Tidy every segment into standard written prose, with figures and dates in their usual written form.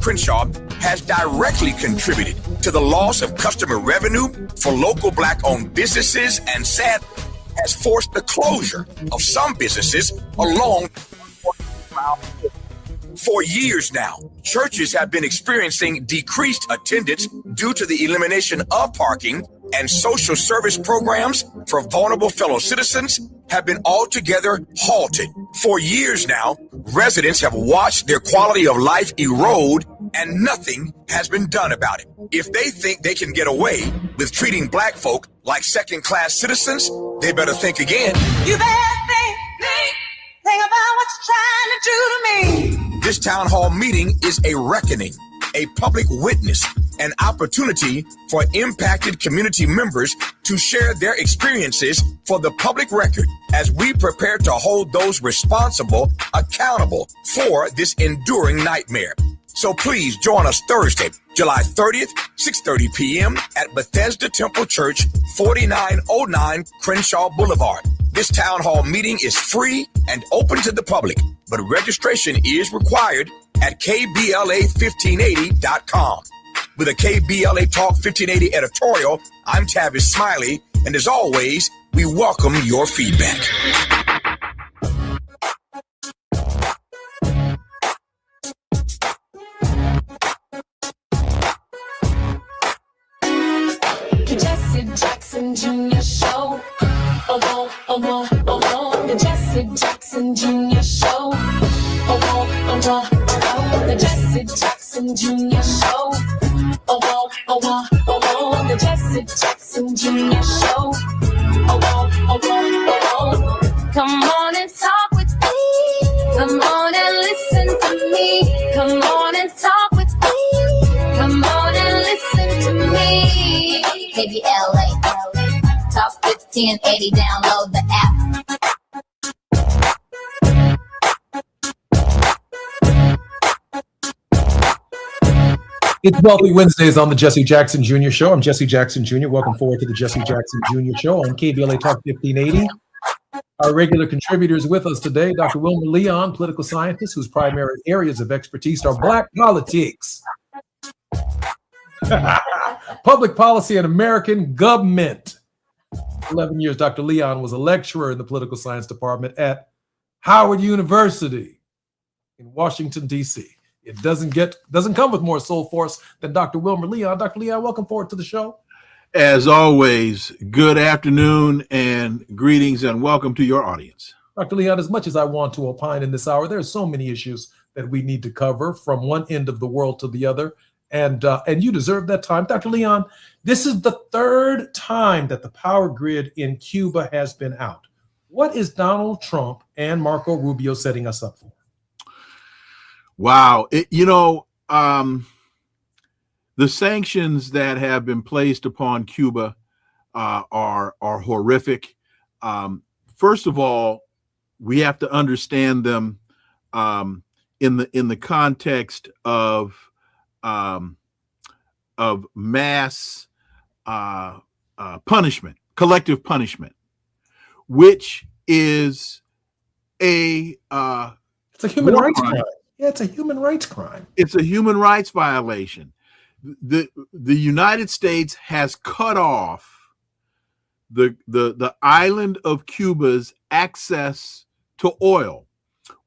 Crenshaw has directly contributed to the loss of customer revenue for local Black-owned businesses and sad has forced the closure of some businesses along. For years now, churches have been experiencing decreased attendance due to the elimination of parking, and social service programs for vulnerable fellow citizens have been altogether halted. For years now, residents have watched their quality of life erode, and nothing has been done about it. If they think they can get away with treating Black folk like second-class citizens, they better think again. You better think about what you're trying to do to me. This town hall meeting is a reckoning, a public witness, an opportunity for impacted community members to share their experiences for the public record as we prepare to hold those responsible accountable for this enduring nightmare. So please join us Thursday, July 30th, 6:30 p.m. at Bethesda Temple Church, 4909 Crenshaw Boulevard. This town hall meeting is free and open to the public, but registration is required at KBLA1580.com. With a KBLA Talk 1580 editorial, I'm Tavis Smiley, And as always, we welcome your feedback. The Jesse Jackson Jr. Show. The Jesse Jackson Jr. Show. The Jesse Jackson Jr. Show. The Jesse Jackson Jr. Show. Come on and talk with me. Come on and listen to me. Come on and talk with me. Come on and listen to me. KBLA, Talk 1580, download the app. It's Wealthy Wednesdays on the Jesse Jackson Jr. Show. I'm Jesse Jackson Jr. Welcome forward to the Jesse Jackson Jr. Show on KBLA Talk 1580. Our regular contributors with us today, Dr. Wilmer Leon, political scientist whose primary areas of expertise are Black politics, public policy, and American government. 11 years, Dr. Leon was a lecturer in the political science department at Howard University in Washington, D.C. It doesn't come with more soul force than Dr. Wilmer Leon. Dr. Leon, welcome forward to the show. As always, good afternoon and greetings and welcome to your audience. Dr. Leon, as much as I want to opine in this hour, there are so many issues that we need to cover from one end of the world to the other, and you deserve that time. Dr. Leon, this is the third time that the power grid in Cuba has been out. What is Donald Trump and Marco Rubio setting us up for? Wow. The sanctions that have been placed upon Cuba are horrific. First of all, we have to understand them in the context of mass punishment, collective punishment, which is it's a human rights crime. Yeah, it's a human rights crime. It's a human rights violation. The United States has cut off the island of Cuba's access to oil,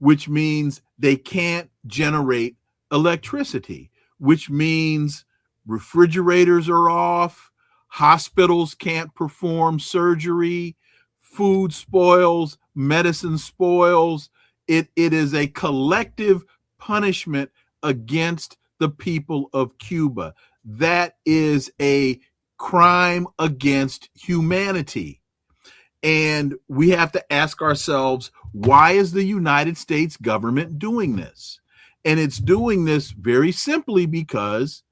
which means they can't generate electricity, which means refrigerators are off, hospitals can't perform surgery, food spoils, medicine spoils. It is a collective punishment against the people of Cuba. That is a crime against humanity. And we have to ask ourselves, why is the United States government doing this? And it's doing this very simply because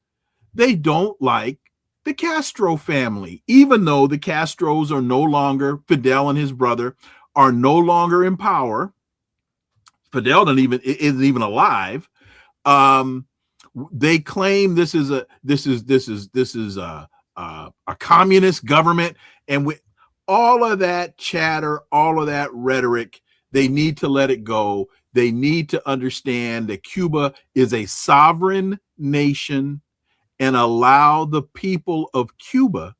they don't like the Castro family, even though the Castros are no longer, Fidel and his brother are no longer in power. Fidel isn't even alive. They claim this is a communist government, and with all of that chatter, all of that rhetoric, they need to let it go. They need to understand that Cuba is a sovereign nation and allow the people of Cuba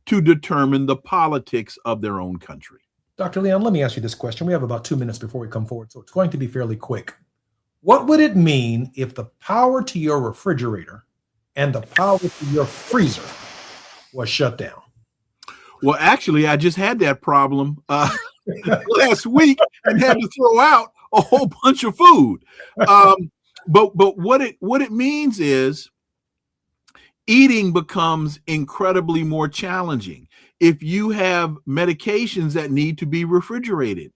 to determine the politics of their own country. Dr. Leon, let me ask you this question. We have about 2 minutes before we come forward, so it's going to be fairly quick. What would it mean if the power to your refrigerator and the power to your freezer was shut down? Well, actually, I just had that problem last week and had to throw out a whole bunch of food. But what it means is eating becomes incredibly more challenging. If you have medications that need to be refrigerated,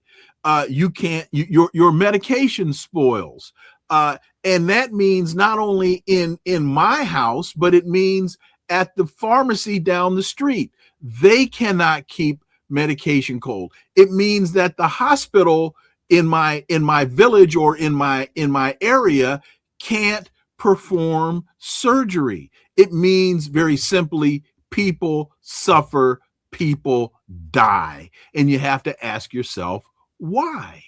your medication spoils. And that means not only in my house, but it means at the pharmacy down the street. They cannot keep medication cold. It means that the hospital in my village or in my area can't perform surgery. It means very simply, people suffer, people die. And you have to ask yourself, why?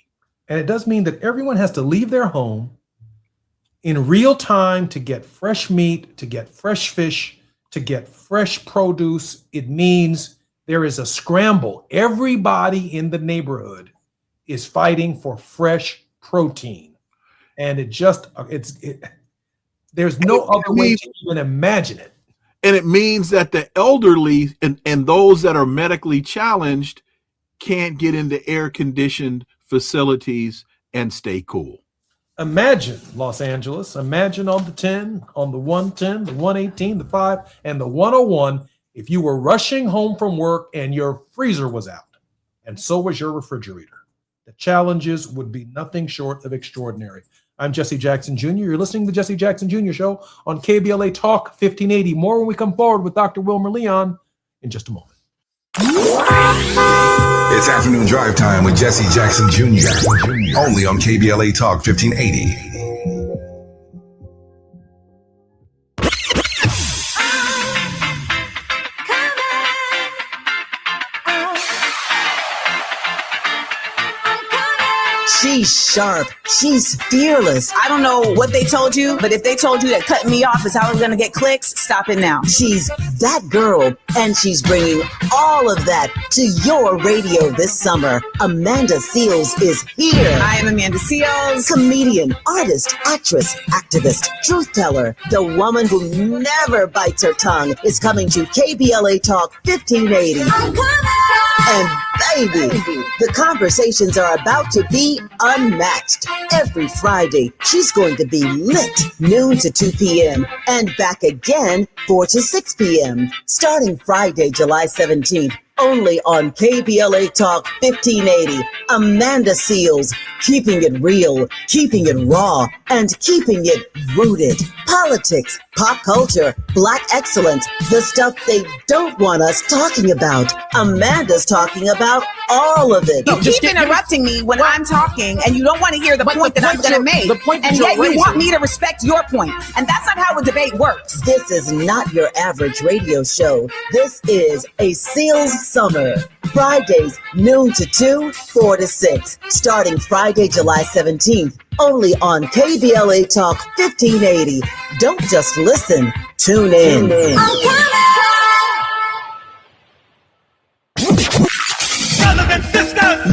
And it does mean that everyone has to leave their home in real time to get fresh meat, to get fresh fish, to get fresh produce. It means There is a scramble. Everybody in the neighborhood is fighting for fresh protein. And there's no other way to even imagine it. And it means that the elderly and those that are medically challenged can't get into air-conditioned facilities and stay cool. Imagine Los Angeles. Imagine on the 10, on the 110, the 118, the 5, and the 101, if you were rushing home from work and your freezer was out, and so was your refrigerator. The challenges would be nothing short of extraordinary. I'm Jesse Jackson Jr. You're listening to the Jesse Jackson Jr. Show on KBLA Talk 1580. More when we come forward with Dr. Wilmer Leon in just a moment. It's afternoon drive time with Jesse Jackson Jr. Only on KBLA Talk 1580. She's sharp. She's fearless. I don't know what they told you, but if they told you that cutting me off is how we're going to get clicks, stop it now. She's that girl, and she's bringing all of that to your radio this summer. Amanda Seales is here. I am Amanda Seales. Comedian, artist, actress, activist, truth teller. The woman who never bites her tongue is coming to KBLA Talk 1580. I'm coming! And baby, the conversations are about to be unmatched. Every Friday, she's going to be lit noon to 2 p.m. and back again 4 to 6 p.m. starting Friday, July 17th. Only on KBLA Talk 1580. Amanda Seales, keeping it real, keeping it raw, and keeping it rooted. Politics, pop culture, Black excellence, the stuff they don't want us talking about. Amanda's talking about all of it. You keep interrupting me when I'm talking, and you don't want to hear the point that I'm going to make. And yet you want me to respect your point. And that's not how a debate works. This is not your average radio show. This is a Seales Summer. Fridays, noon to 2, 4 to 6. Starting Friday, July 17th. Only on KBLA Talk 1580. Don't just listen. Tune in.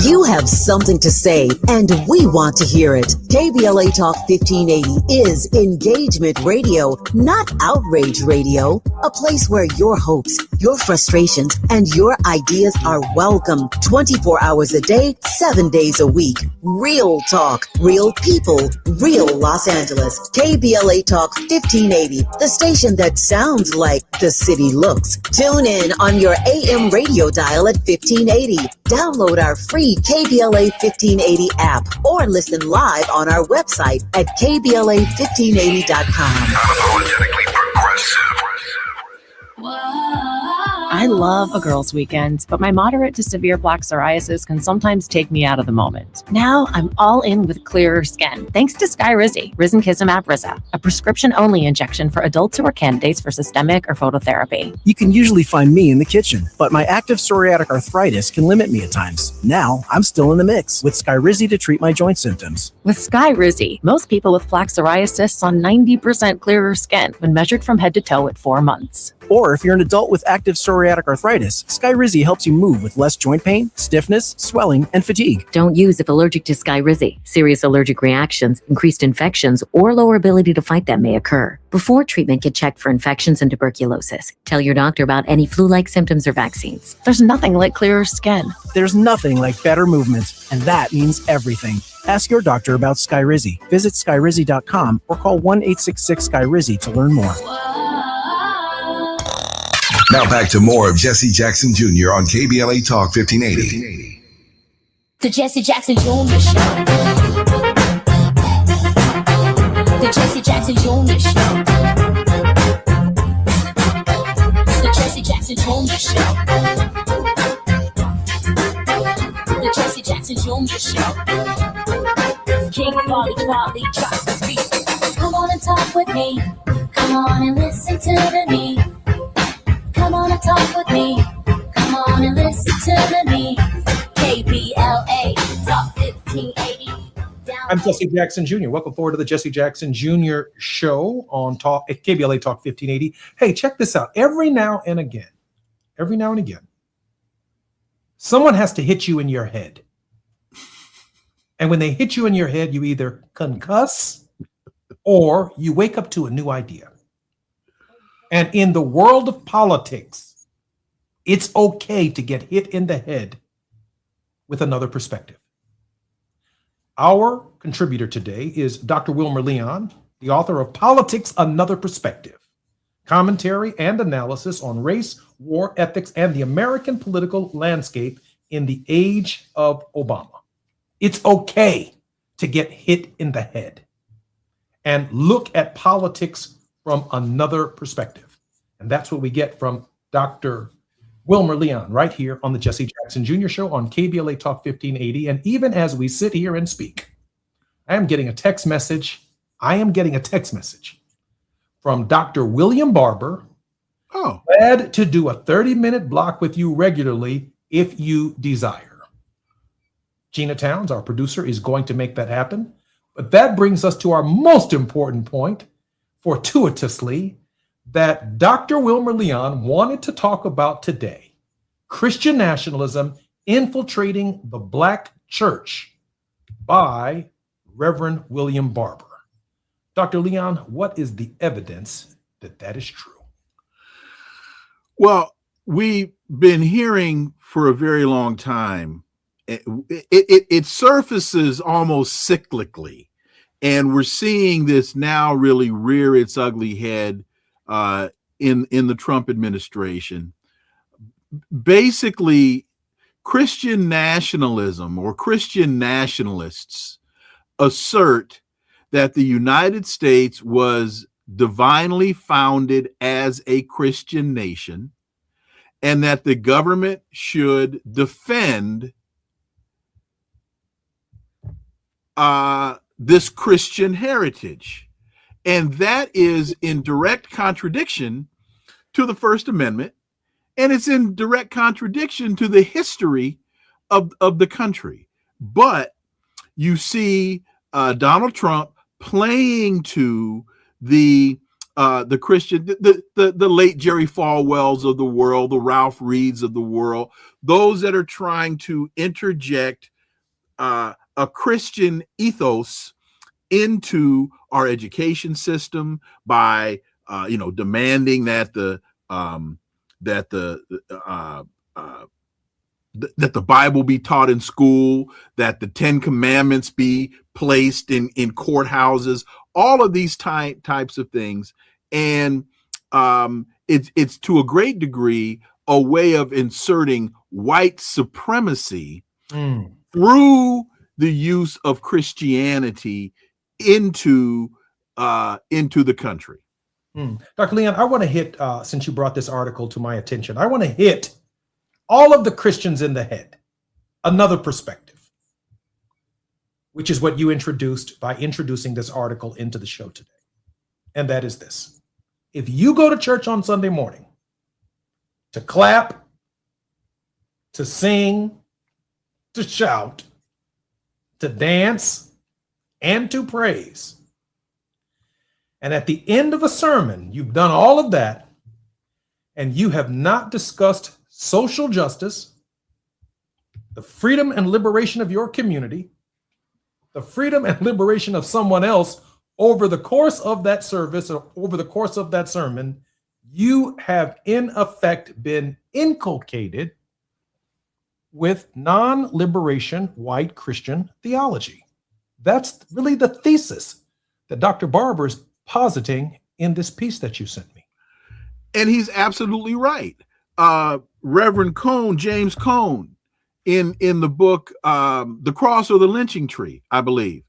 You have something to say, and we want to hear it. KBLA Talk 1580 is engagement radio, not outrage radio. A place where your hopes, your frustrations, and your ideas are welcome 24 hours a day, 7 days a week. Real talk, real people, real Los Angeles. KBLA Talk 1580, the station that sounds like the city looks. Tune in on your AM radio dial at 1580. Download our free KBLA 1580 app or listen live on our website at KBLA1580.com. Unapologetically progressive. I love a girls' weekend, but my moderate to severe plaque psoriasis can sometimes take me out of the moment. Now I'm all in with clearer skin, thanks to Skyrizi, Risankizumab Riza, a prescription-only injection for adults who are candidates for systemic or phototherapy. You can usually find me in the kitchen, but my active psoriatic arthritis can limit me at times. Now I'm still in the mix with Skyrizi to treat my joint symptoms. With Skyrizi, most people with plaque psoriasis saw 90% clearer skin when measured from head to toe at 4 months. Or if you're an adult with active psoriatic arthritis, Skyrizi helps you move with less joint pain, stiffness, swelling, and fatigue. Don't use if allergic to Skyrizi. Serious allergic reactions, increased infections, or lower ability to fight them may occur. Before treatment, get checked for infections and tuberculosis. Tell your doctor about any flu-like symptoms or vaccines. There's nothing like clearer skin. There's nothing like better movement, and that means everything. Ask your doctor about Skyrizi. Visit Skyrizi.com or call 1-866-SKYRIZI to learn more. Now back to more of Jesse Jackson Jr. on KBLA Talk 1580. The Jesse Jackson Jr. Show. The Jesse Jackson Jr. Show. The Jesse Jackson Jr. Show. The Jesse Jackson Jr. Show. King Quality drops the beat. Come on and talk with me. Come on and listen to me. Come on and talk with me. Come on and listen to me. KBLA Talk 1580. I'm Jesse Jackson Jr. Welcome forward to the Jesse Jackson Jr. Show on KBLA Talk 1580. Hey, check this out. Every now and again, Someone has to hit you in your head. And when they hit you in your head, you either concuss or you wake up to a new idea. And in the world of politics, it's okay to get hit in the head with another perspective. Our contributor today is Dr. Wilmer Leon, the author of Politics, Another Perspective, commentary and analysis on race, war, ethics, and the American political landscape in the age of Obama. It's okay to get hit in the head and look at politics from another perspective. And that's what we get from Dr. Wilmer Leon right here on the Jesse Jackson Jr. Show on KBLA Talk 1580. And even as we sit here and speak, I am getting a text message. From Dr. William Barber. Oh, glad to do a 30-minute block with you regularly if you desire. Gina Towns, our producer, is going to make that happen. But that brings us to our most important point, fortuitously, that Dr. Wilmer Leon wanted to talk about today: Christian nationalism infiltrating the Black church by Reverend William Barber. Dr. Leon, what is the evidence that that is true? Well, we've been hearing for a very long time. It surfaces almost cyclically, and we're seeing this now really rear its ugly head in the Trump administration. Basically, Christian nationalism or Christian nationalists assert that the United States was divinely founded as a Christian nation, and that the government should defend this Christian heritage. And that is in direct contradiction to the First Amendment, and it's in direct contradiction to the history of the country. But you see Donald Trump playing to the Christian, the late Jerry Falwells of the world, the Ralph Reeds of the world, those that are trying to interject a Christian ethos into our education system by demanding that the Bible be taught in school, that the 10 Commandments be placed in courthouses, all of these types of things. And it's to a great degree a way of inserting white supremacy through the use of Christianity into the country. Dr. Leon, I want to hit, since you brought this article to my attention, I want to hit all of the Christians in the head, another perspective, which is what you introduced by introducing this article into the show today. And that is this: if you go to church on Sunday morning to clap, to sing, to shout, to dance, and to praise, and at the end of a sermon, you've done all of that, and you have not discussed social justice, the freedom and liberation of your community, the freedom and liberation of someone else over the course of that service or over the course of that sermon, you have in effect been inculcated with non-liberation white Christian theology. That's really the thesis that Dr. Barber is positing in this piece that you sent me. And he's absolutely right. Reverend Cone, James Cone, in the book The Cross or the Lynching Tree, I believe,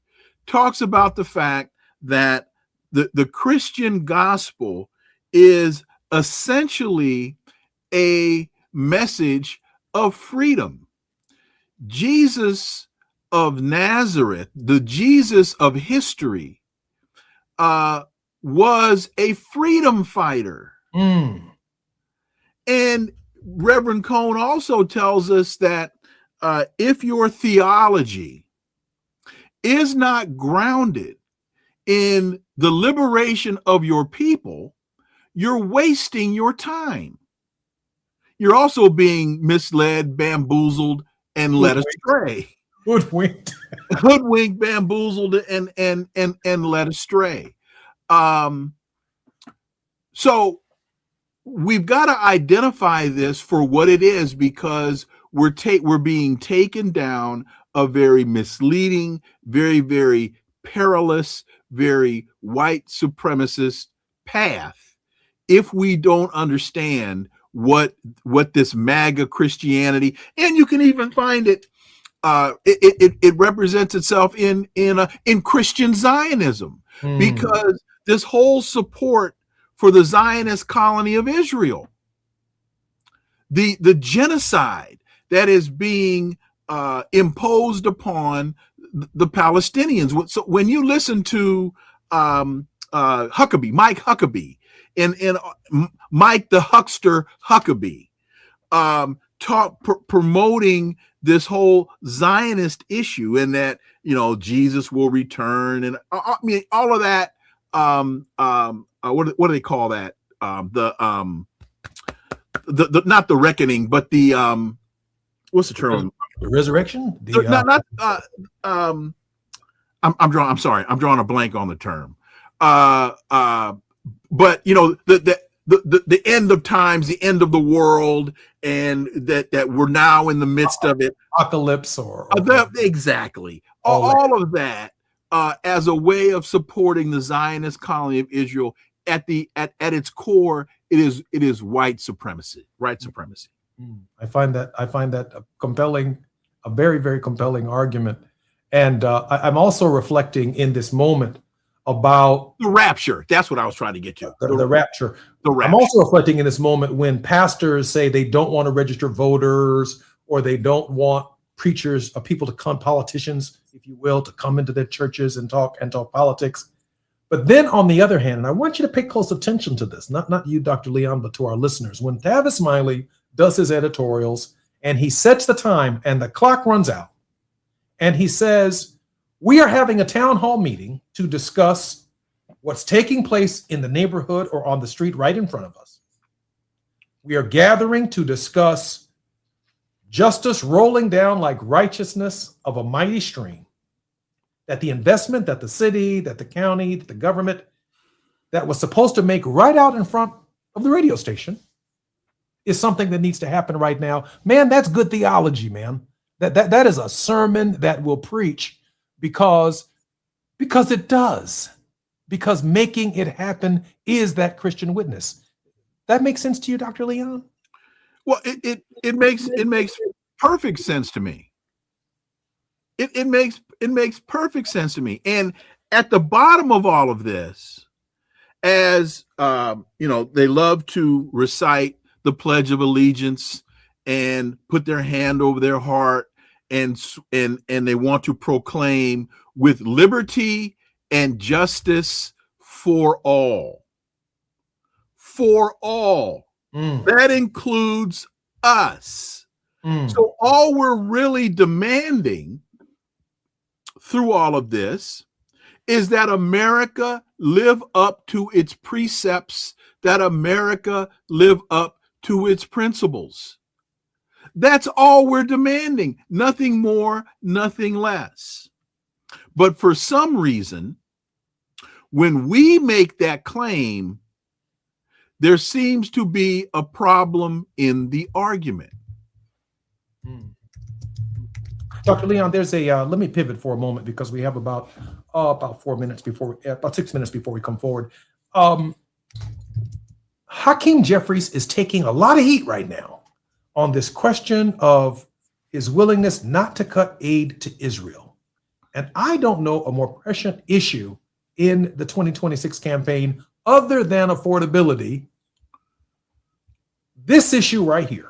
talks about the fact that the Christian gospel is essentially a message of freedom. Jesus of Nazareth, the Jesus of history, was a freedom fighter. And Reverend Cone also tells us that if your theology is not grounded in the liberation of your people, you're wasting your time. you're also being misled, bamboozled, and led astray. Hoodwinked. Hoodwinked, bamboozled, and led astray. So we've got to identify this for what it is, because we're being taken down a very misleading, very, very perilous, very white supremacist path if we don't understand what this MAGA Christianity, and you can even find it. It represents itself in Christian Zionism, because this whole support for the Zionist colony of Israel, the genocide that is being imposed upon the Palestinians. So when you listen to Huckabee, Mike Huckabee, and Mike the Huckster Huckabee, promoting this whole Zionist issue, and that, you know, Jesus will return, and I mean all of that. What do they call that? The not the reckoning, but the what's the term? The resurrection? I'm drawing a blank on the term. But you know, the end of times, the end of the world, and that we're now in the midst of it. Apocalypse or exactly. All of that as a way of supporting the Zionist colony of Israel. At its core, it is white supremacy. I find that a compelling, a very, very compelling argument. And I'm also reflecting in this moment about the rapture. That's what I was trying to get to. The rapture. I'm also reflecting in this moment when pastors say they don't want to register voters, or they don't want preachers or people to come, politicians, if you will, to come into their churches and talk politics. But then on the other hand, and I want you to pay close attention to this, not you, Dr. Leon, but to our listeners, when Tavis Smiley does his editorials and he sets the time and the clock runs out, and he says, we are having a town hall meeting to discuss what's taking place in the neighborhood or on the street right in front of us. We are gathering to discuss justice rolling down like righteousness of a mighty stream. That the investment that the city, that the county, that the government that was supposed to make right out in front of the radio station is something that needs to happen right now. Man, that's good theology, man. That is a sermon that will preach because it does. Because making it happen is that Christian witness. That makes sense to you, Dr. Leon? Well, it makes perfect sense to me. It makes perfect sense to me. And at the bottom of all of this, as you know, they love to recite the Pledge of Allegiance and put their hand over their heart, and they want to proclaim with liberty and justice for all. For all. That includes us. So all we're really demanding through all of this is that America live up to its precepts, that America live up to its principles. That's all we're demanding. Nothing more, nothing less. But for some reason, when we make that claim, there seems to be a problem in the argument. Dr. Leon, there's a, let me pivot for a moment because we have about 4 minutes before, about 6 minutes before we come forward. Hakeem Jeffries is taking a lot of heat right now on this question of his willingness not to cut aid to Israel. And I don't know a more prescient issue in the 2026 campaign other than affordability. This issue right here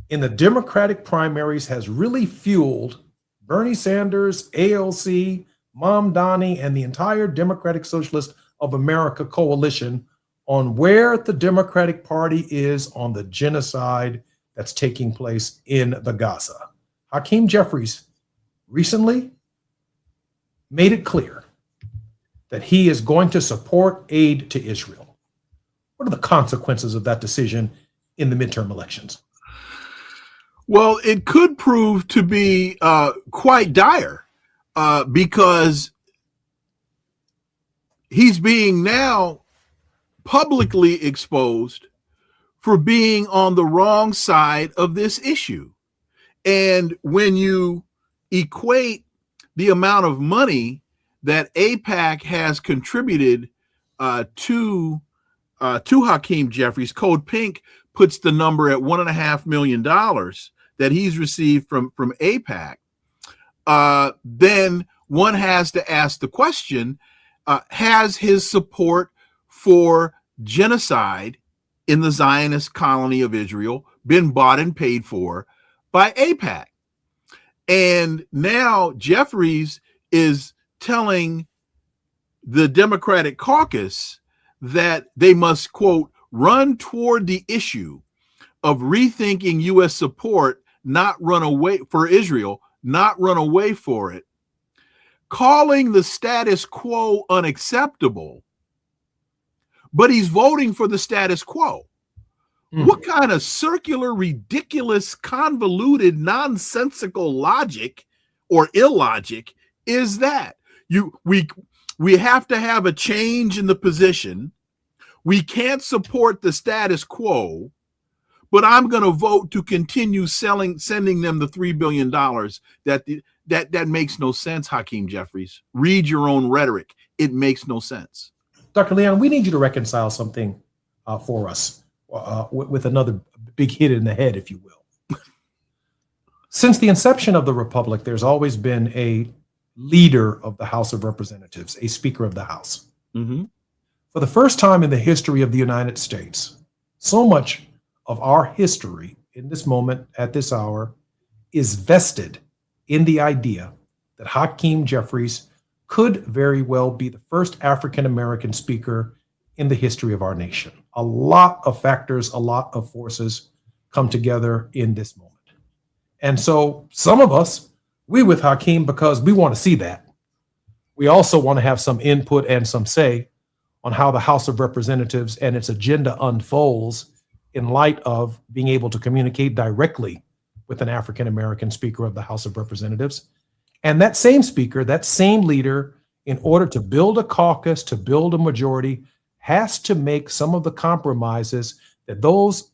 in the Democratic primaries has really fueled Bernie Sanders, AOC, Mamdani, and the entire Democratic Socialist of America coalition on where the Democratic Party is on the genocide that's taking place in the Gaza. Hakeem Jeffries recently made it clear that he is going to support aid to Israel. What are the consequences of that decision in the midterm elections? Well, it could prove to be quite dire because he's being now publicly exposed for being on the wrong side of this issue. And when you equate the amount of money that AIPAC has contributed to Hakeem Jeffries, Code Pink puts the number at $1.5 million that he's received from AIPAC. Then one has to ask the question, has his support for genocide in the Zionist colony of Israel been bought and paid for by AIPAC? And now Jeffries is telling the Democratic caucus that they must, quote, run toward the issue of rethinking U.S. support, not run away for Israel, not run away for it, calling the status quo unacceptable, but he's voting for the status quo. What kind of circular, ridiculous, convoluted, nonsensical logic or illogic is that? We have to have a change in the position. We can't support the status quo, but I'm going to vote to continue sending them the $3 billion. That makes no sense, Hakeem Jeffries. Read your own rhetoric. It makes no sense. Dr. Leon, we need you to reconcile something for us with another big hit in the head, if you will. Since the inception of the Republic, there's always been a leader of the House of Representatives, a Speaker of the House. Mm-hmm. For the first time in the history of the United States, so much of our history in this moment, at this hour, is vested in the idea that Hakeem Jeffries could very well be the first African-American speaker in the history of our nation. A lot of factors, a lot of forces come together in this moment. And so some of us, we with Hakeem because we want to see that. We also want to have some input and some say on how the House of Representatives and its agenda unfolds in light of being able to communicate directly with an African-American Speaker of the House of Representatives. And that same speaker, that same leader, in order to build a caucus, to build a majority, has to make some of the compromises that those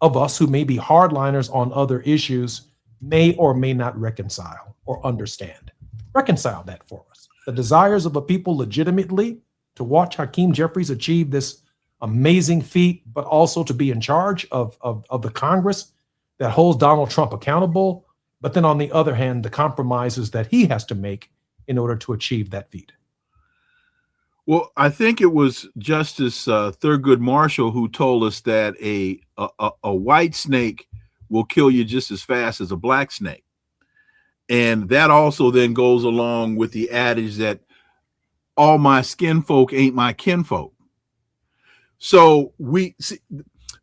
of us who may be hardliners on other issues may or may not reconcile or understand. Reconcile that for us. The desires of the people legitimately to watch Hakeem Jeffries achieve this amazing feat, but also to be in charge of the Congress that holds Donald Trump accountable. But then on the other hand, the compromises that he has to make in order to achieve that feat. Well, I think it was Justice Thurgood Marshall who told us that a white snake will kill you just as fast as a black snake. And that also then goes along with the adage that all my skin folk ain't my kinfolk. So we see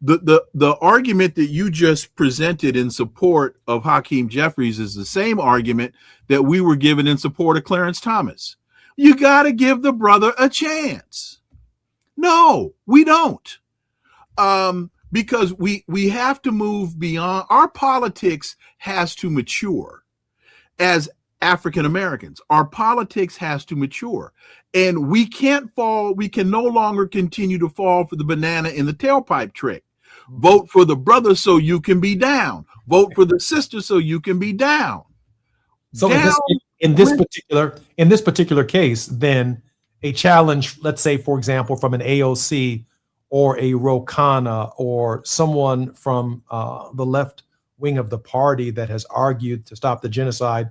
the argument that you just presented in support of Hakeem Jeffries is the same argument that we were given in support of Clarence Thomas. You got to give the brother a chance. No, we don't. Because we have to move beyond. Our politics has to mature as African Americans. Our politics has to mature. And we can't fall. We can no longer continue to fall for the banana in the tailpipe trick. Vote for the brother so you can be down. Vote for the sister so you can be down. So in this particular case, then a challenge, let's say, for example, from an AOC or a Ro Khanna or someone from the left wing of the party that has argued to stop the genocide,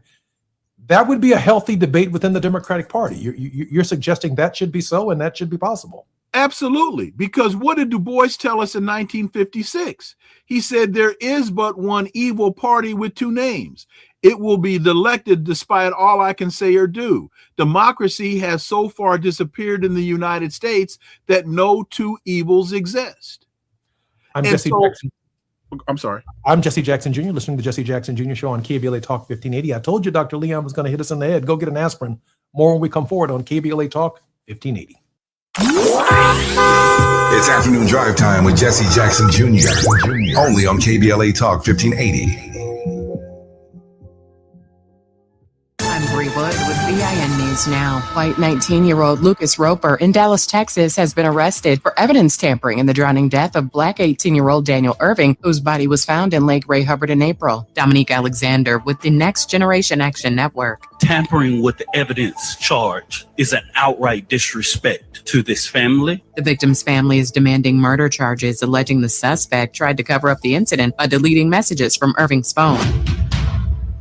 that would be a healthy debate within the Democratic Party. You're suggesting that should be so and that should be possible. Absolutely. Because what did Du Bois tell us in 1956? He said there is but one evil party with two names. It will be elected despite all I can say or do. Democracy has so far disappeared in the United States that no two evils exist. I'm Jesse Jackson. I'm sorry. I'm Jesse Jackson Jr., listening to the Jesse Jackson Jr. Show on KBLA Talk 1580. I told you Dr. Leon was going to hit us in the head. Go get an aspirin. More when we come forward on KBLA Talk 1580. It's Afternoon Drive Time with Jesse Jackson Jr. Only on KBLA Talk 1580. I'm Bree Wood with BIN News Now. White 19-year-old Lucas Roper in Dallas, Texas has been arrested for evidence tampering in the drowning death of Black 18-year-old Daniel Irving, whose body was found in Lake Ray Hubbard in April. Dominique Alexander with the Next Generation Action Network. Tampering with the evidence charge is an outright disrespect to this family. The victim's family is demanding murder charges, alleging the suspect tried to cover up the incident by deleting messages from Irving's phone.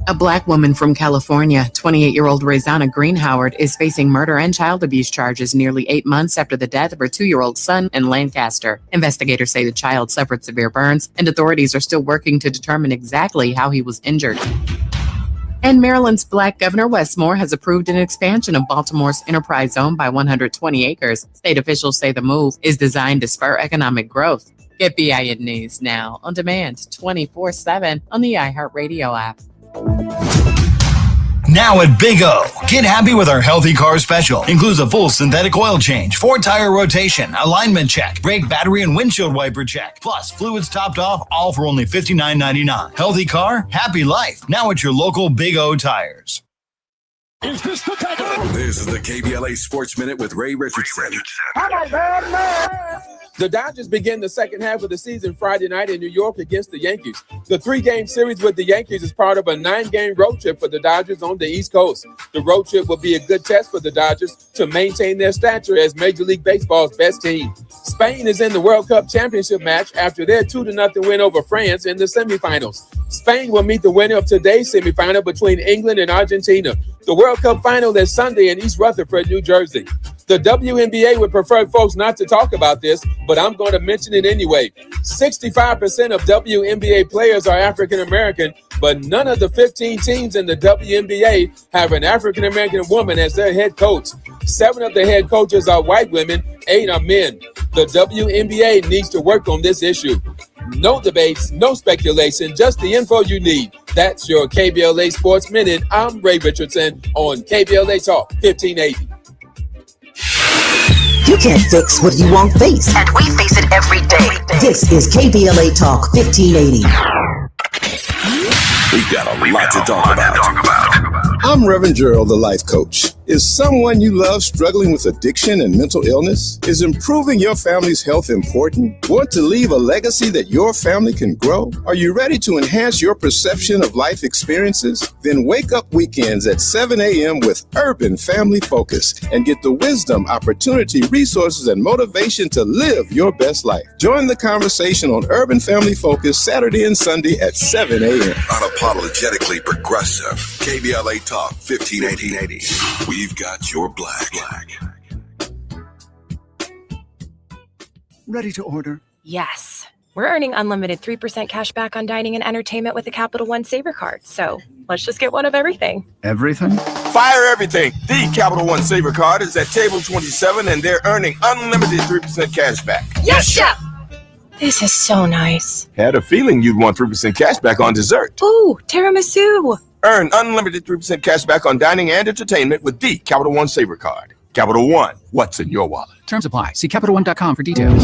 A Black woman from California, 28-year-old Raizana Greenhoward, is facing murder and child abuse charges nearly 8 months after the death of her 2-year-old son in Lancaster. Investigators say the child suffered severe burns, and authorities are still working to determine exactly how he was injured. And Maryland's Black Governor Wes Moore has approved an expansion of Baltimore's Enterprise Zone by 120 acres. State officials say the move is designed to spur economic growth. Get BIN News now on demand 24/7 on the iHeartRadio app. Now at Big O, get happy with our Healthy Car Special. Includes a full synthetic oil change, 4-tire rotation, alignment check, brake, battery, and windshield wiper check. Plus, fluids topped off, all for only $59.99. Healthy car, happy life. Now at your local Big O Tires. This is the KBLA Sports Minute with Ray Richardson. The Dodgers begin the second half of the season Friday night in New York against the Yankees. The 3-game series with the Yankees is part of a 9-game road trip for the Dodgers on the East Coast. The road trip will be a good test for the Dodgers to maintain their stature as Major League Baseball's best team. Spain is in the World Cup championship match after their 2-0 win over France in the semifinals. Spain will meet the winner of today's semifinal between England and Argentina. The World Cup final is Sunday in East Rutherford, New Jersey. The WNBA would prefer folks not to talk about this, but I'm going to mention it anyway. 65% of WNBA players are African American, but none of the 15 teams in the WNBA have an African American woman as their head coach. 7 of the head coaches are white women, 8 are men. The WNBA needs to work on this issue. No debates, no speculation, just the info you need. That's your KBLA Sports Minute. I'm Ray Richardson on KBLA Talk 1580. You can't fix what you won't face. And we face it every day. This is KBLA Talk 1580. We've got a lot to talk about. I'm Reverend Gerald, the life coach. Is someone you love struggling with addiction and mental illness? Is improving your family's health important? Want to leave a legacy that your family can grow? Are you ready to enhance your perception of life experiences? Then wake up weekends at 7 a.m. with Urban Family Focus and get the wisdom, opportunity, resources, and motivation to live your best life. Join the conversation on Urban Family Focus Saturday and Sunday at 7 a.m. Unapologetically progressive. KBLA Talk 1580. We've got your black. Ready to order? Yes. We're earning unlimited 3% cash back on dining and entertainment with the Capital One Saver card. So let's just get one of everything. Everything? Fire everything. The Capital One Saver card is at table 27 and they're earning unlimited 3% cash back. Yes, chef! This is so nice. Had a feeling you'd want 3% cash back on dessert. Ooh, tiramisu. Earn unlimited 3% cash back on dining and entertainment with the Capital One Saver card. Capital One, what's in your wallet? Terms apply. See CapitalOne.com for details.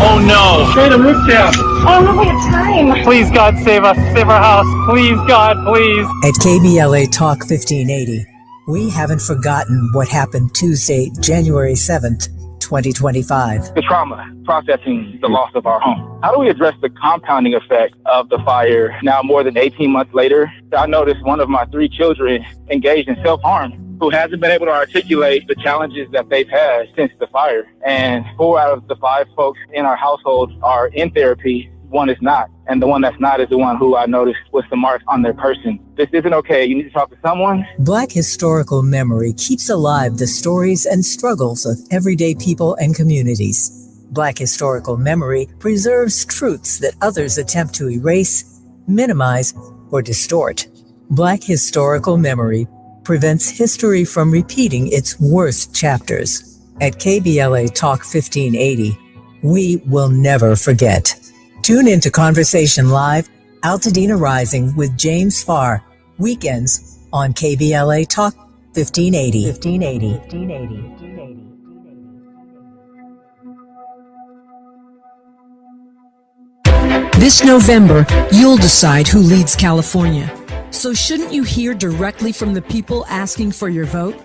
Oh no! Straight to roof down. Oh no, we have time. Please, God, save us. Save our house. Please, God, please. At KBLA Talk 1580, we haven't forgotten what happened Tuesday, January 7th, 2025. The trauma, processing the loss of our home. How do we address the compounding effect of the fire now more than 18 months later? I noticed one of my 3 children engaged in self-harm who hasn't been able to articulate the challenges that they've had since the fire. And 4 out of the 5 folks in our household are in therapy. 1 is not. And the one that's not is the one who I noticed with the marks on their person. This isn't okay. You need to talk to someone. Black historical memory keeps alive the stories and struggles of everyday people and communities. Black historical memory preserves truths that others attempt to erase, minimize, or distort. Black historical memory prevents history from repeating its worst chapters. At KBLA Talk 1580, we will never forget. Tune into Conversation Live, Altadena Rising with James Farr, weekends on KBLA Talk 1580. 1580. 1580. This November, you'll decide who leads California. So shouldn't you hear directly from the people asking for your vote?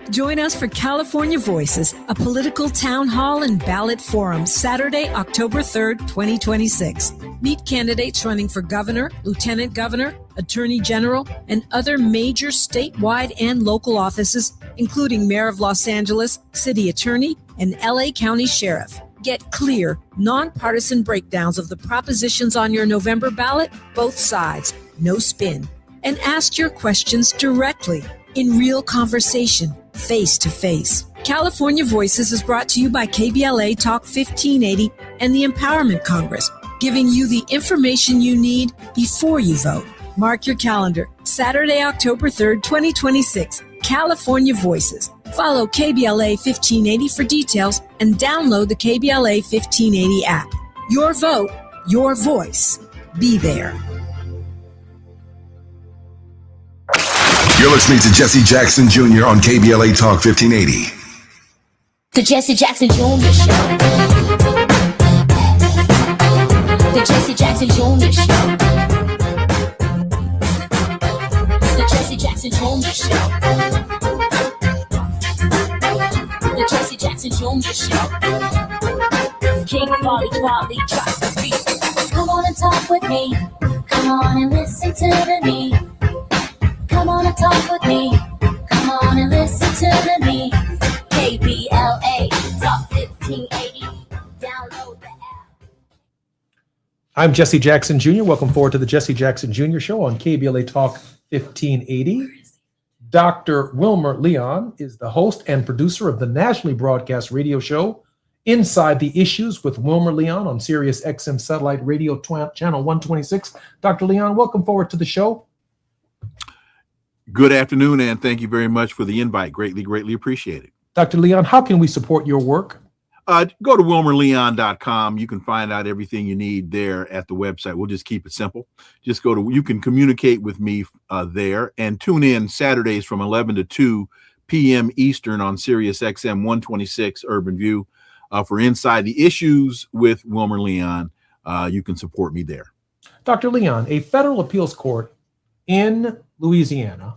Join us for California Voices, a political town hall and ballot forum, Saturday, October 3rd, 2026. Meet candidates running for governor, lieutenant governor, attorney general, and other major statewide and local offices, including mayor of Los Angeles, city attorney, and LA County sheriff. Get clear, nonpartisan breakdowns of the propositions on your November ballot, both sides, no spin. And ask your questions directly, in real conversation, face to face. California Voices is brought to you by KBLA Talk 1580 and the Empowerment Congress, giving you the information you need before you vote. Mark your calendar, Saturday, October 3rd, 2026, California Voices. Follow KBLA 1580 for details and download the KBLA 1580 app. Your vote, your voice. Be there. You're listening to Jesse Jackson Jr. on KBLA Talk 1580. The Jesse Jackson Jr. Show. The Jesse Jackson Jr. Show. The Jesse Jackson Jr. Show. The Jesse Jackson Jr. Show. King Quality drops the beat. Come on and talk with me. Come on and listen to me. Come on and talk with me. Come on and listen to me. KBLA Talk 1580. Download the app. I'm Jesse Jackson Jr. Welcome forward to the Jesse Jackson Jr. Show on KBLA Talk 1580. Dr. Wilmer Leon is the host and producer of the nationally broadcast radio show Inside the Issues with Wilmer Leon on Sirius XM Satellite Radio Channel 126. Dr. Leon, welcome forward to the show. Good afternoon, and thank you very much for the invite. Greatly appreciated. Dr. Leon, how can we support your work? Go to wilmerleon.com. You can find out everything you need there at the website. We'll just keep it simple. Just go to, you can communicate with me there, and tune in Saturdays from 11 to 2 p.m. Eastern on Sirius XM 126 Urban View for Inside the Issues with Wilmer Leon. You can support me there. Dr. Leon, a federal appeals court in Louisiana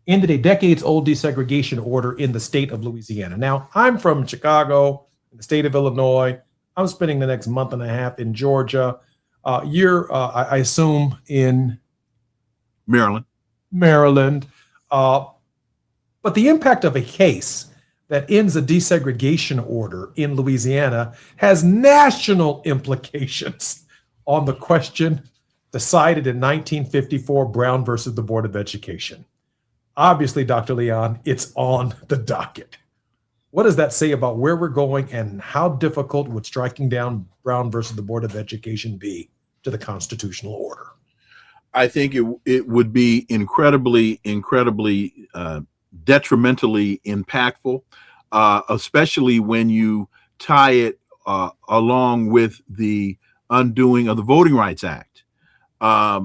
ended a decades-old desegregation order in the state of Louisiana. Now, I'm from Chicago, in the state of Illinois. I'm spending the next month and a half in Georgia. You're, I assume, in Maryland. But the impact of a case that ends a desegregation order in Louisiana has national implications on the question decided in 1954, Brown versus the Board of Education. Obviously, Dr. Leon, it's on the docket. What does that say about where we're going, and how difficult would striking down Brown versus the Board of Education be to the constitutional order? I think it would be incredibly detrimentally impactful, especially when you tie it along with the undoing of the Voting Rights Act. A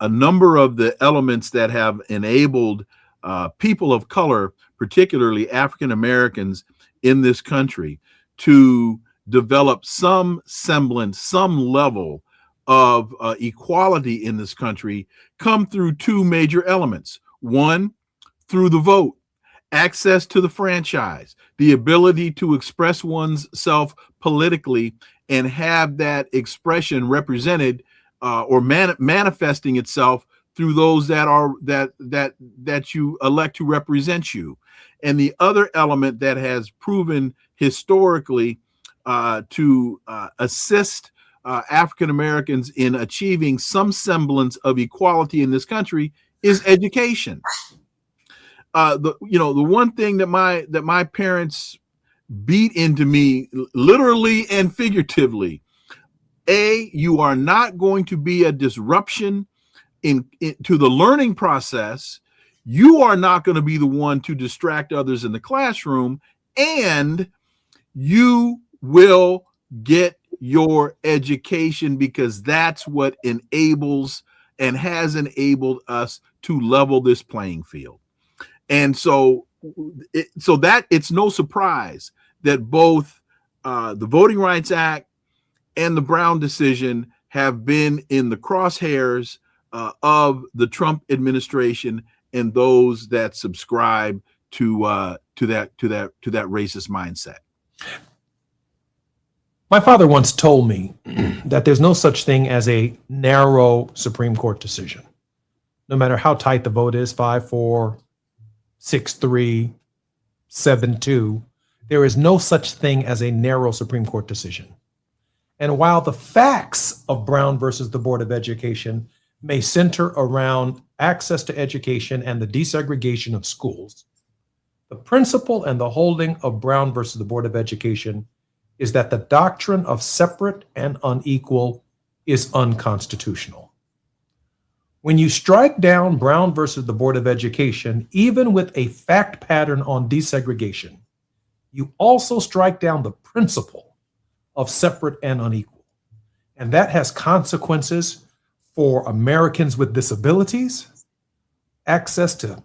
number of the elements that have enabled people of color, particularly African Americans in this country, to develop some semblance, some level of equality in this country, come through two major elements. One, through the vote, access to the franchise, the ability to express oneself politically and have that expression represented or manifesting itself through those that you elect to represent you. And the other element that has proven historically to assist African Americans in achieving some semblance of equality in this country is education. The one thing that my parents beat into me, literally and figuratively: you are not going to be a disruption to the learning process. You are not going to be the one to distract others in the classroom, and you will get your education, because that's what enables and has enabled us to level this playing field. And so that it's no surprise that both the Voting Rights Act and the Brown decision have been in the crosshairs of the Trump administration and those that subscribe to that racist mindset. My father once told me that there's no such thing as a narrow Supreme Court decision. No matter how tight the vote is, 5-4, 6-3, 7-2, there is no such thing as a narrow Supreme Court decision. And while the facts of Brown versus the Board of Education may center around access to education and the desegregation of schools, the principle and the holding of Brown versus the Board of Education is that the doctrine of separate and unequal is unconstitutional. When you strike down Brown versus the Board of Education, even with a fact pattern on desegregation, you also strike down the principle of separate and unequal. And that has consequences for Americans with disabilities, access to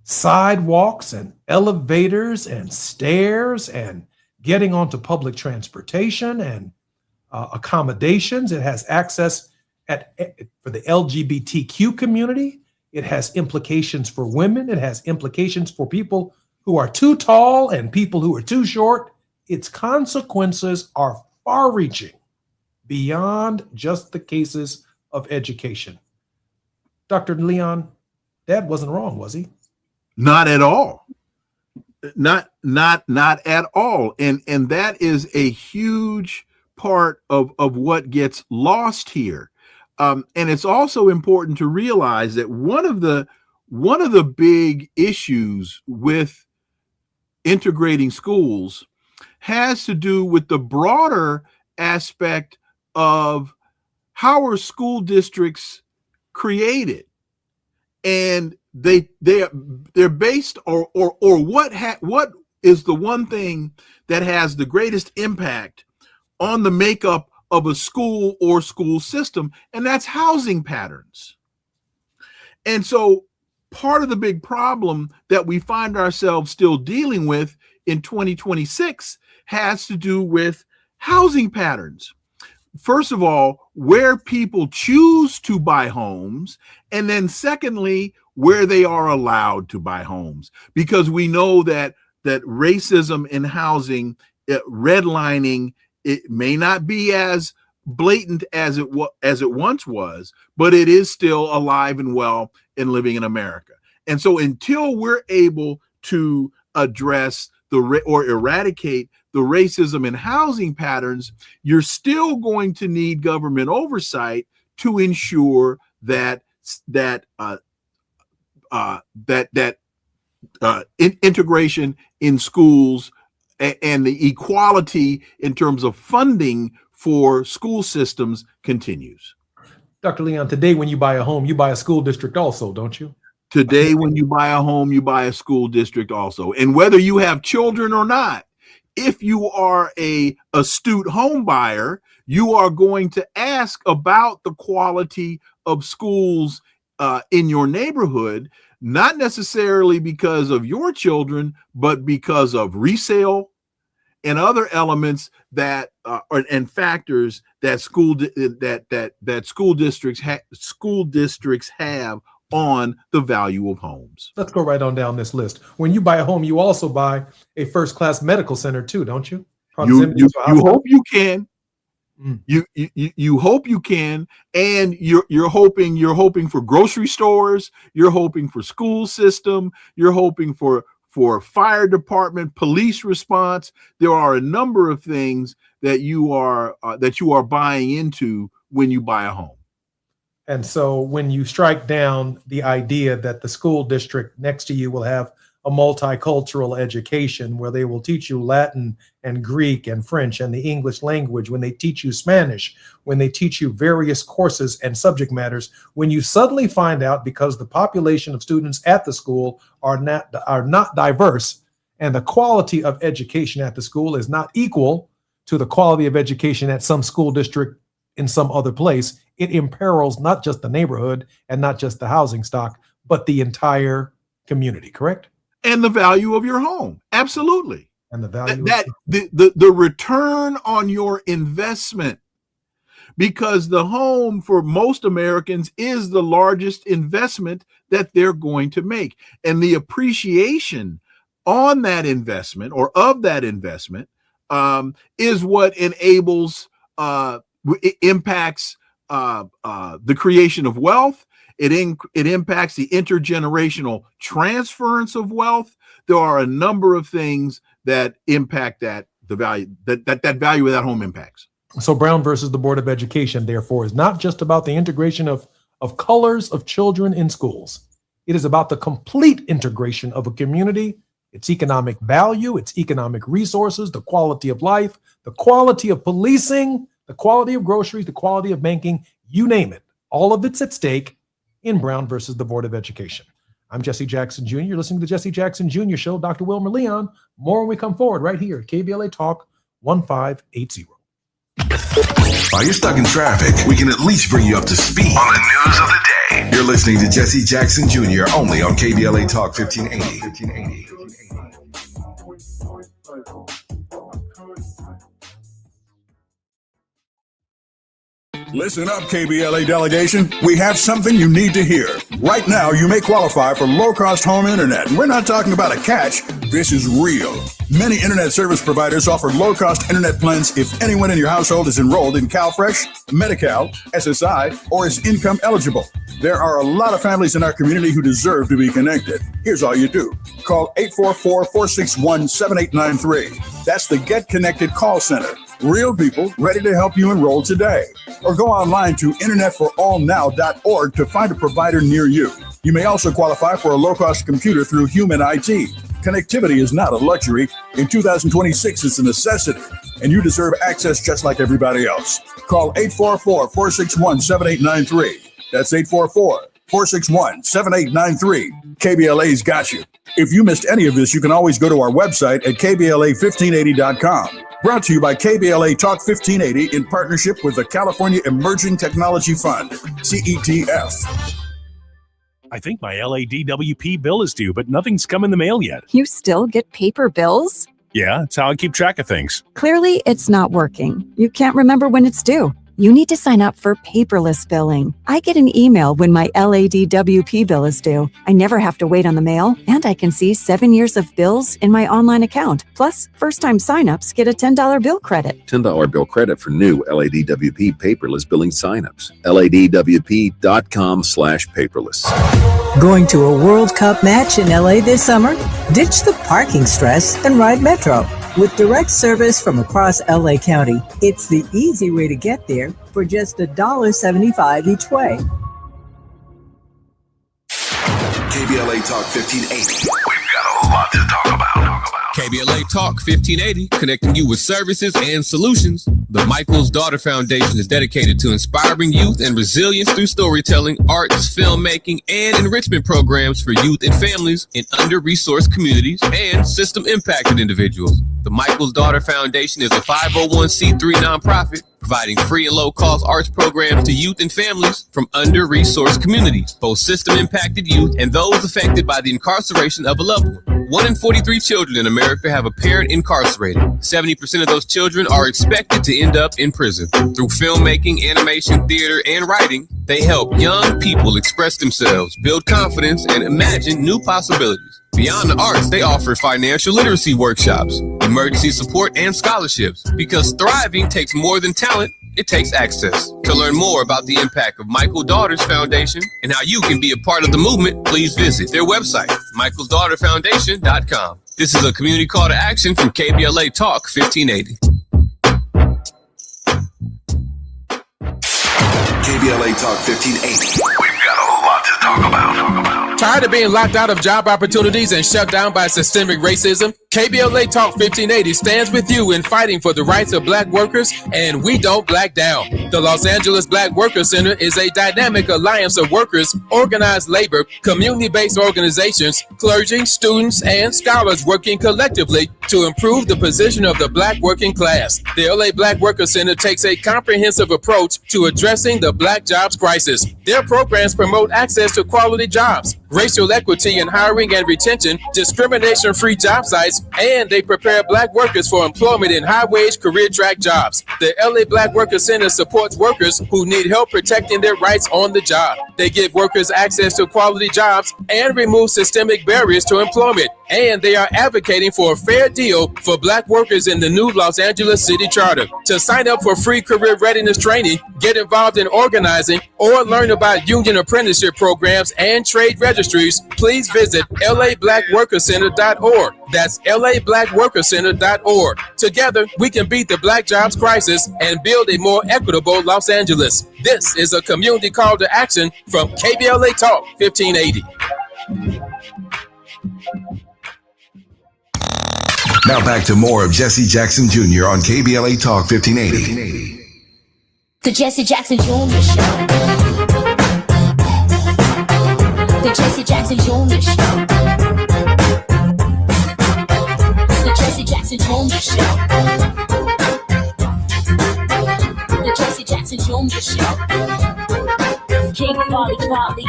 sidewalks and elevators and stairs and getting onto public transportation and accommodations. It has access for the LGBTQ community. It has implications for women. It has implications for people who are too tall and people who are too short. Its consequences are far-reaching beyond just the cases of education. Dr. Leon, Dad wasn't wrong, was he? Not at all. Not at all. And that is a huge part of what gets lost here. And it's also important to realize that one of the big issues with integrating schools has to do with the broader aspect of how are school districts created, and they're based or what is the one thing that has the greatest impact on the makeup of a school or school system, and that's housing patterns. And so part of the big problem that we find ourselves still dealing with in 2026 has to do with housing patterns. First of all, where people choose to buy homes, and then secondly, where they are allowed to buy homes, because we know that racism in housing, redlining, it may not be as blatant as it once was, but it is still alive and well and living in America. And so until we're able to address or eradicate the racism in housing patterns, you're still going to need government oversight to ensure that integration in schools and the equality in terms of funding for school systems continues. Dr. Leon, today when you buy a home, you buy a school district also, don't you? Today, when you buy a home, you buy a school district also. And whether you have children or not, if you are an astute home buyer, you are going to ask about the quality of schools in your neighborhood, not necessarily because of your children, but because of resale and other elements that and factors that school districts have on the value of homes. Let's go right on down this list. When you buy a home, you also buy a first-class medical center too, don't you? You hope you can. You hope you can, and you're hoping for grocery stores. You're hoping for school system. You're hoping for fire department, police response. There are a number of things that you are buying into when you buy a home. And so when you strike down the idea that the school district next to you will have a multicultural education where they will teach you Latin and Greek and French and the English language, when they teach you Spanish, when they teach you various courses and subject matters, when you suddenly find out, because the population of students at the school are not diverse, and the quality of education at the school is not equal to the quality of education at some school district in some other place, it imperils not just the neighborhood and not just the housing stock, but the entire community, correct? And the value of your home. Absolutely. And the value the return on your investment because the home for most Americans is the largest investment that they're going to make. And the appreciation on that investment or of that investment is what enables, it impacts the creation of wealth. It impacts the intergenerational transference of wealth. There are a number of things that impact the value that value of that home impacts. So Brown versus the Board of Education, therefore, is not just about the integration of colors of children in schools. It is about the complete integration of a community, its economic value, its economic resources, the quality of life, the quality of policing, the quality of groceries, the quality of banking, you name it. All of it's at stake in Brown versus the Board of Education. I'm Jesse Jackson Jr. You're listening to the Jesse Jackson Jr. Show. Dr. Wilmer Leon. More when we come forward right here at KBLA Talk 1580. While you're stuck in traffic, we can at least bring you up to speed on the news of the day. You're listening to Jesse Jackson Jr. only on KBLA Talk 1580. Listen up, KBLA delegation. We have something you need to hear. Right now, you may qualify for low-cost home internet. And we're not talking about a catch. This is real. Many internet service providers offer low-cost internet plans if anyone in your household is enrolled in CalFresh, Medi-Cal, SSI, or is income eligible. There are a lot of families in our community who deserve to be connected. Here's all you do. Call 844-461-7893. That's the Get Connected call center. Real people ready to help you enroll today. Or go online to internetforallnow.org to find a provider near you. You may also qualify for a low-cost computer through Human IT. Connectivity is not a luxury. In 2026, it's a necessity, and you deserve access just like everybody else. Call 844-461-7893. That's 844-461-7893. KBLA's got you. If you missed any of this, you can always go to our website at KBLA1580.com. Brought to you by KBLA Talk 1580 in partnership with the California Emerging Technology Fund, CETF. I think my LADWP bill is due, but nothing's come in the mail yet. You still get paper bills? Yeah, it's how I keep track of things. Clearly, it's not working. You can't remember when it's due. You need to sign up for paperless billing. I get an email when my LADWP bill is due. I never have to wait on the mail, and I can see 7 years of bills in my online account. Plus, first-time signups get a $10 bill credit. $10 bill credit for new LADWP paperless billing signups. LADWP.com/paperless. Going to a World Cup match in LA this summer? Ditch the parking stress and ride Metro. With direct service from across LA County, it's the easy way to get there for just $1.75 each way. KBLA Talk 1580. We've got a lot to talk about. KBLA Talk 1580, connecting you with services and solutions. The Michael's Daughter Foundation is dedicated to inspiring youth and resilience through storytelling, arts, filmmaking, and enrichment programs for youth and families in under-resourced communities and system-impacted individuals. The Michael's Daughter Foundation is a 501c3 nonprofit providing free and low-cost arts programs to youth and families from under-resourced communities, both system-impacted youth and those affected by the incarceration of a loved one. 1 in 43 children in America have a parent incarcerated. 70% of those children are expected to end up in prison. Through filmmaking, animation, theater, and writing, they help young people express themselves, build confidence, and imagine new possibilities. Beyond the arts, they offer financial literacy workshops, emergency support, and scholarships. Because thriving takes more than talent, it takes access. To learn more about the impact of Michael Daughters Foundation and how you can be a part of the movement, please visit their website, michaelsdaughterfoundation.com. This is a community call to action from KBLA Talk 1580. KBLA Talk 1580. We've got a lot to talk about. Tired of being locked out of job opportunities and shut down by systemic racism? KBLA Talk 1580 stands with you in fighting for the rights of black workers, and we don't black down. The Los Angeles Black Workers Center is a dynamic alliance of workers, organized labor, community-based organizations, clergy, students, and scholars working collectively to improve the position of the black working class. The LA Black Workers Center takes a comprehensive approach to addressing the black jobs crisis. Their programs promote access to quality jobs, racial equity in hiring and retention, discrimination-free job sites, and they prepare Black workers for employment in high-wage career track jobs. The LA Black Worker Center supports workers who need help protecting their rights on the job. They give workers access to quality jobs and remove systemic barriers to employment. And they are advocating for a fair deal for Black workers in the new Los Angeles City Charter. To sign up for free career readiness training, get involved in organizing, or learn about union apprenticeship programs and trade registries, please visit lablackworkercenter.org. That's lablackworkercenter.org. Together, we can beat the Black jobs crisis and build a more equitable Los Angeles. This is a community call to action from KBLA Talk 1580. Now back to more of Jesse Jackson Jr. on KBLA Talk 1580. The Jesse Jackson Jr. Show. The Jesse Jackson Jr. Show. The Jesse Jackson Jr. Show. The Jesse Jackson Jr. Show. King Volley, drop the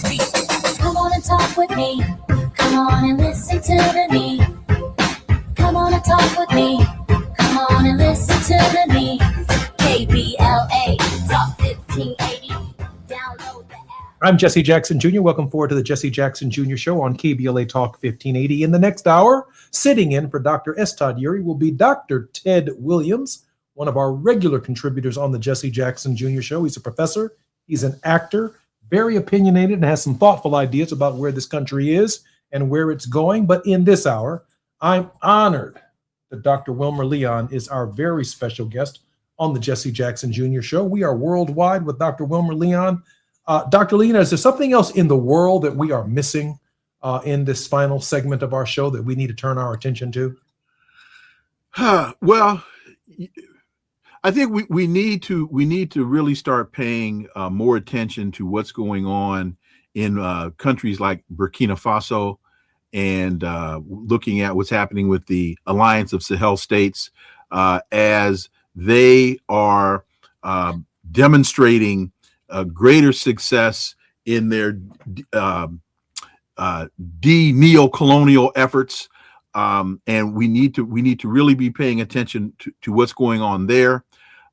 beat. Come on and talk with me. Come on and listen to me. Come on and talk with me. Come on and listen to me. KBLA Talk 1580. Download the app. I'm Jesse Jackson Jr. Welcome forward to the Jesse Jackson Jr. Show on KBLA Talk 1580. In the next hour, sitting in for Dr. Estad Yuri will be Dr. Ted Williams, one of our regular contributors on the Jesse Jackson Jr. Show. He's a professor, he's an actor, very opinionated, and has some thoughtful ideas about where this country is and where it's going. But in this hour, I'm honored that Dr. Wilmer Leon is our very special guest on the Jesse Jackson Jr. Show. We are worldwide with Dr. Wilmer Leon. Dr. Leon, is there something else in the world that we are missing in this final segment of our show that we need to turn our attention to? Well, I think we need to really start paying more attention to what's going on in countries like Burkina Faso, and looking at what's happening with the Alliance of Sahel States as they are demonstrating greater success in their de-neo-colonial efforts, and we need to really be paying attention to what's going on there.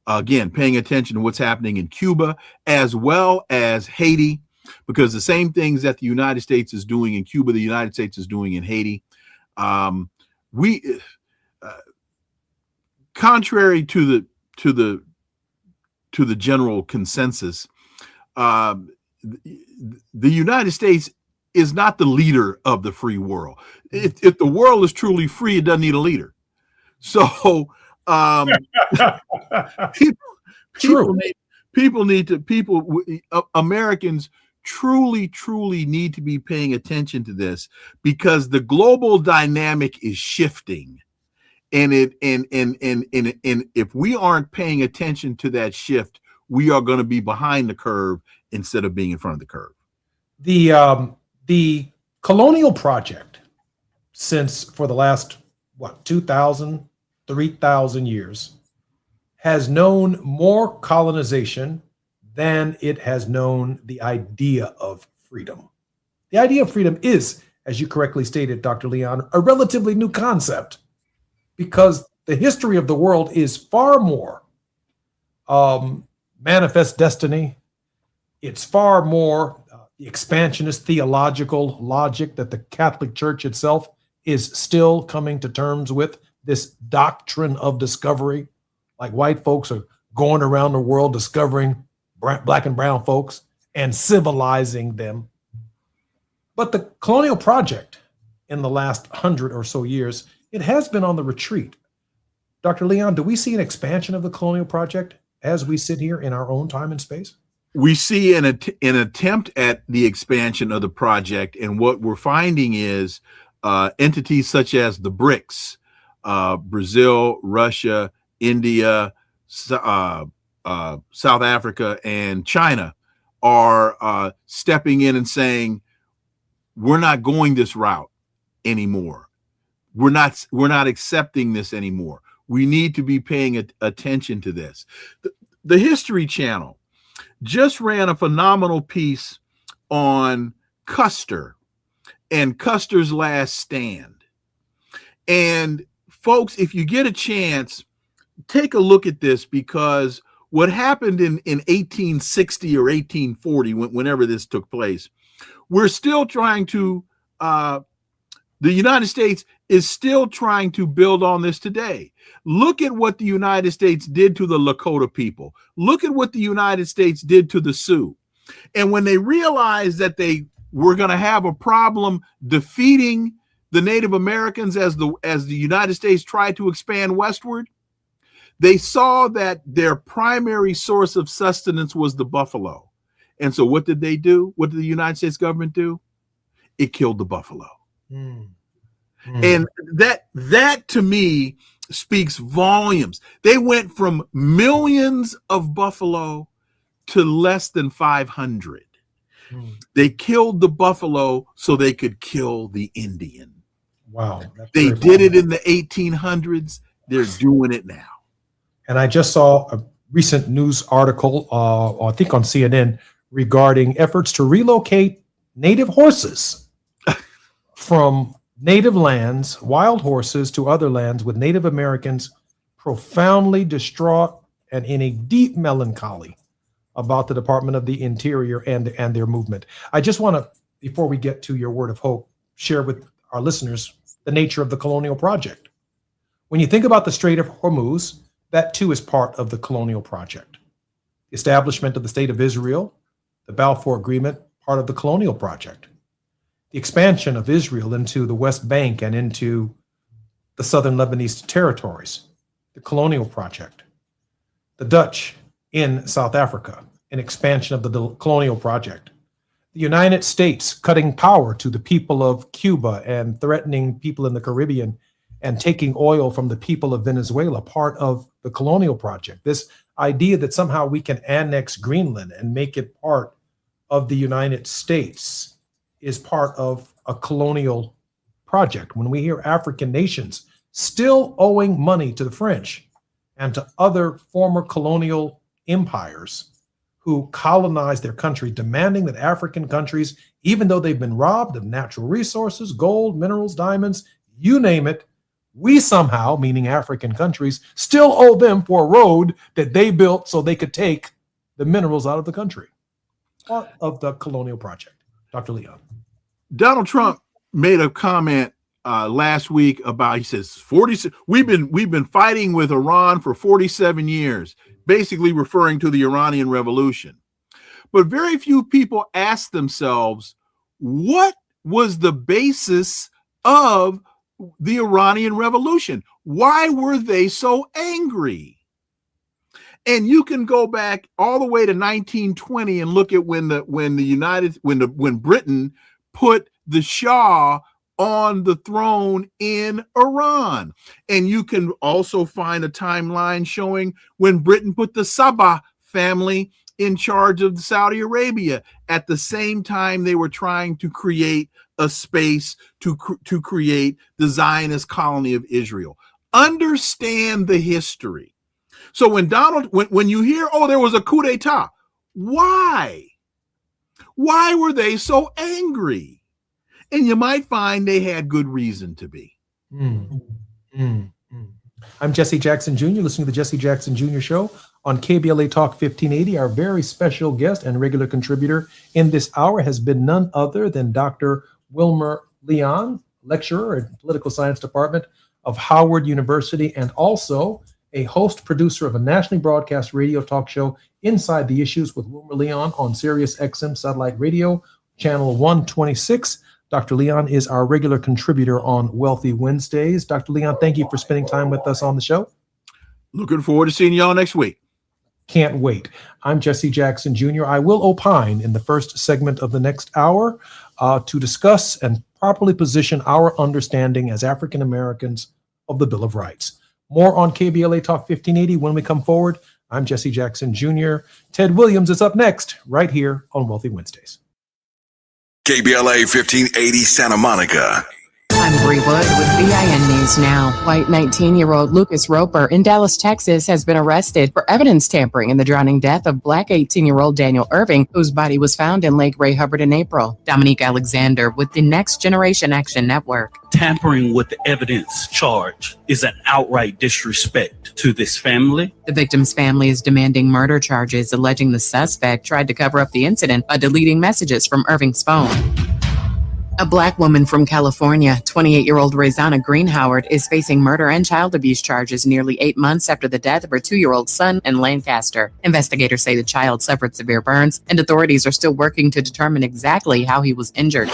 Again, paying attention to what's happening in Cuba as well as Haiti, because the same things that the United States is doing in Cuba, the United States is doing in Haiti. Contrary to the general consensus, the United States is not the leader of the free world. If the world is truly free, it doesn't need a leader. So Americans truly need to be paying attention to this, because the global dynamic is shifting, and if we aren't paying attention to that shift, we are going to be behind the curve instead of being in front of the curve. The colonial project, since for the last 3,000 years, has known more colonization than it has known the idea of freedom. The idea of freedom is, as you correctly stated, Dr. Leon, a relatively new concept, because the history of the world is far more manifest destiny. It's far more the expansionist theological logic that the Catholic Church itself is still coming to terms with, this doctrine of discovery. Like white folks are going around the world discovering Black and brown folks and civilizing them. But the colonial project in the last 100 or so years, it has been on the retreat. Dr. Leon, do we see an expansion of the colonial project as we sit here in our own time and space? We see an attempt at the expansion of the project, and what we're finding is entities such as the BRICS, Brazil, Russia, India, South Africa, and China are stepping in and saying, we're not going this route anymore. We're not accepting this anymore. We need to be paying attention to this. The History Channel just ran a phenomenal piece on Custer, and Custer's Last Stand. And folks, if you get a chance, take a look at this, because what happened in 1860 or 1840, whenever this took place, we're still trying to, the United States is still trying to build on this today. Look at what the United States did to the Lakota people. Look at what the United States did to the Sioux. And when they realized that they were going to have a problem defeating the Native Americans as the United States tried to expand westward, they saw that their primary source of sustenance was the buffalo. And so what did they do? What did the United States government do? It killed the buffalo. And that to me speaks volumes. They went from millions of buffalo to less than 500. They killed the buffalo so they could kill the Indian. Wow. They did it in the 1800s. They're doing it now. And I just saw a recent news article, I think on CNN, regarding efforts to relocate native horses from native lands, wild horses, to other lands, with Native Americans profoundly distraught and in a deep melancholy about the Department of the Interior and their movement. I just want to, before we get to your word of hope, share with our listeners the nature of the colonial project. When you think about the Strait of Hormuz, that too is part of the colonial project. The establishment of the State of Israel, the Balfour Agreement, part of the colonial project. The expansion of Israel into the West Bank and into the southern Lebanese territories, the colonial project. The Dutch in South Africa, an expansion of the colonial project. The United States cutting power to the people of Cuba and threatening people in the Caribbean and taking oil from the people of Venezuela, part of the colonial project. This idea that somehow we can annex Greenland and make it part of the United States is part of a colonial project. When we hear African nations still owing money to the French and to other former colonial empires who colonized their country, demanding that African countries, even though they've been robbed of natural resources, gold, minerals, diamonds, you name it, we somehow, meaning African countries, still owe them for a road that they built so they could take the minerals out of the country. Part of the colonial project. Dr. Leon. Donald Trump made a comment last week about, he says, we've been fighting with Iran for 47 years, basically referring to the Iranian Revolution. But very few people ask themselves, what was the basis of the Iranian Revolution? Why were they so angry? And you can go back all the way to 1920 and look at when Britain put the Shah on the throne in Iran. And you can also find a timeline showing when Britain put the Sabah family in charge of Saudi Arabia. At the same time, they were trying to create a space to create the Zionist colony of Israel. Understand the history. So when you hear, oh, there was a coup d'etat, why? Why were they so angry? And you might find they had good reason to be. I'm Jesse Jackson Jr., listening to the Jesse Jackson Jr. Show on KBLA Talk 1580. Our very special guest and regular contributor in this hour has been none other than Dr. Wilmer Leon, lecturer in Political Science Department of Howard University, and also a host producer of a nationally broadcast radio talk show, Inside the Issues with Wilmer Leon, on Sirius XM Satellite Radio, Channel 126. Dr. Leon is our regular contributor on Wealthy Wednesdays. Dr. Leon, thank you for spending time with us on the show. Looking forward to seeing y'all next week. Can't wait. I'm Jesse Jackson Jr. I will opine in the first segment of the next hour to discuss and properly position our understanding as African Americans of the Bill of Rights. More on KBLA Talk 1580 when we come forward. I'm Jesse Jackson Jr. Ted Williams is up next, right here on Wealthy Wednesdays. KBLA 1580 Santa Monica. Hi, I'm Bree Wood with BIN News Now. White 19-year-old Lucas Roper in Dallas, Texas has been arrested for evidence tampering in the drowning death of Black 18-year-old Daniel Irving, whose body was found in Lake Ray Hubbard in April. Dominique Alexander with the Next Generation Action Network. Tampering with the evidence charge is an outright disrespect to this family. The victim's family is demanding murder charges, alleging the suspect tried to cover up the incident by deleting messages from Irving's phone. A Black woman from California, 28-year-old Raizana Greenhoward, is facing murder and child abuse charges nearly 8 months after the death of her 2-year-old son in Lancaster. Investigators say the child suffered severe burns, and authorities are still working to determine exactly how he was injured.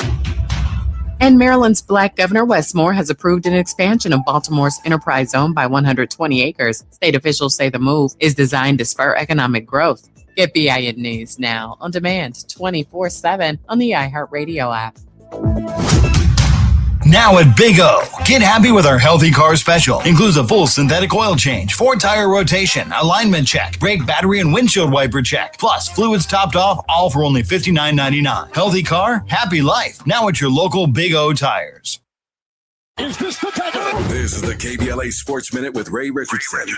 And Maryland's Black Governor Wes Moore has approved an expansion of Baltimore's enterprise zone by 120 acres. State officials say the move is designed to spur economic growth. Get BIN News Now on demand 24/7 on the iHeartRadio app. Now at Big O, get happy with our Healthy Car Special. Includes a full synthetic oil change, 4-tire rotation, alignment check, brake, battery, and windshield wiper check. Plus, fluids topped off, all for only $59.99. Healthy car, happy life. Now at your local Big O Tires. Is this the time? This is the KBLA Sports Minute with Ray Richardson.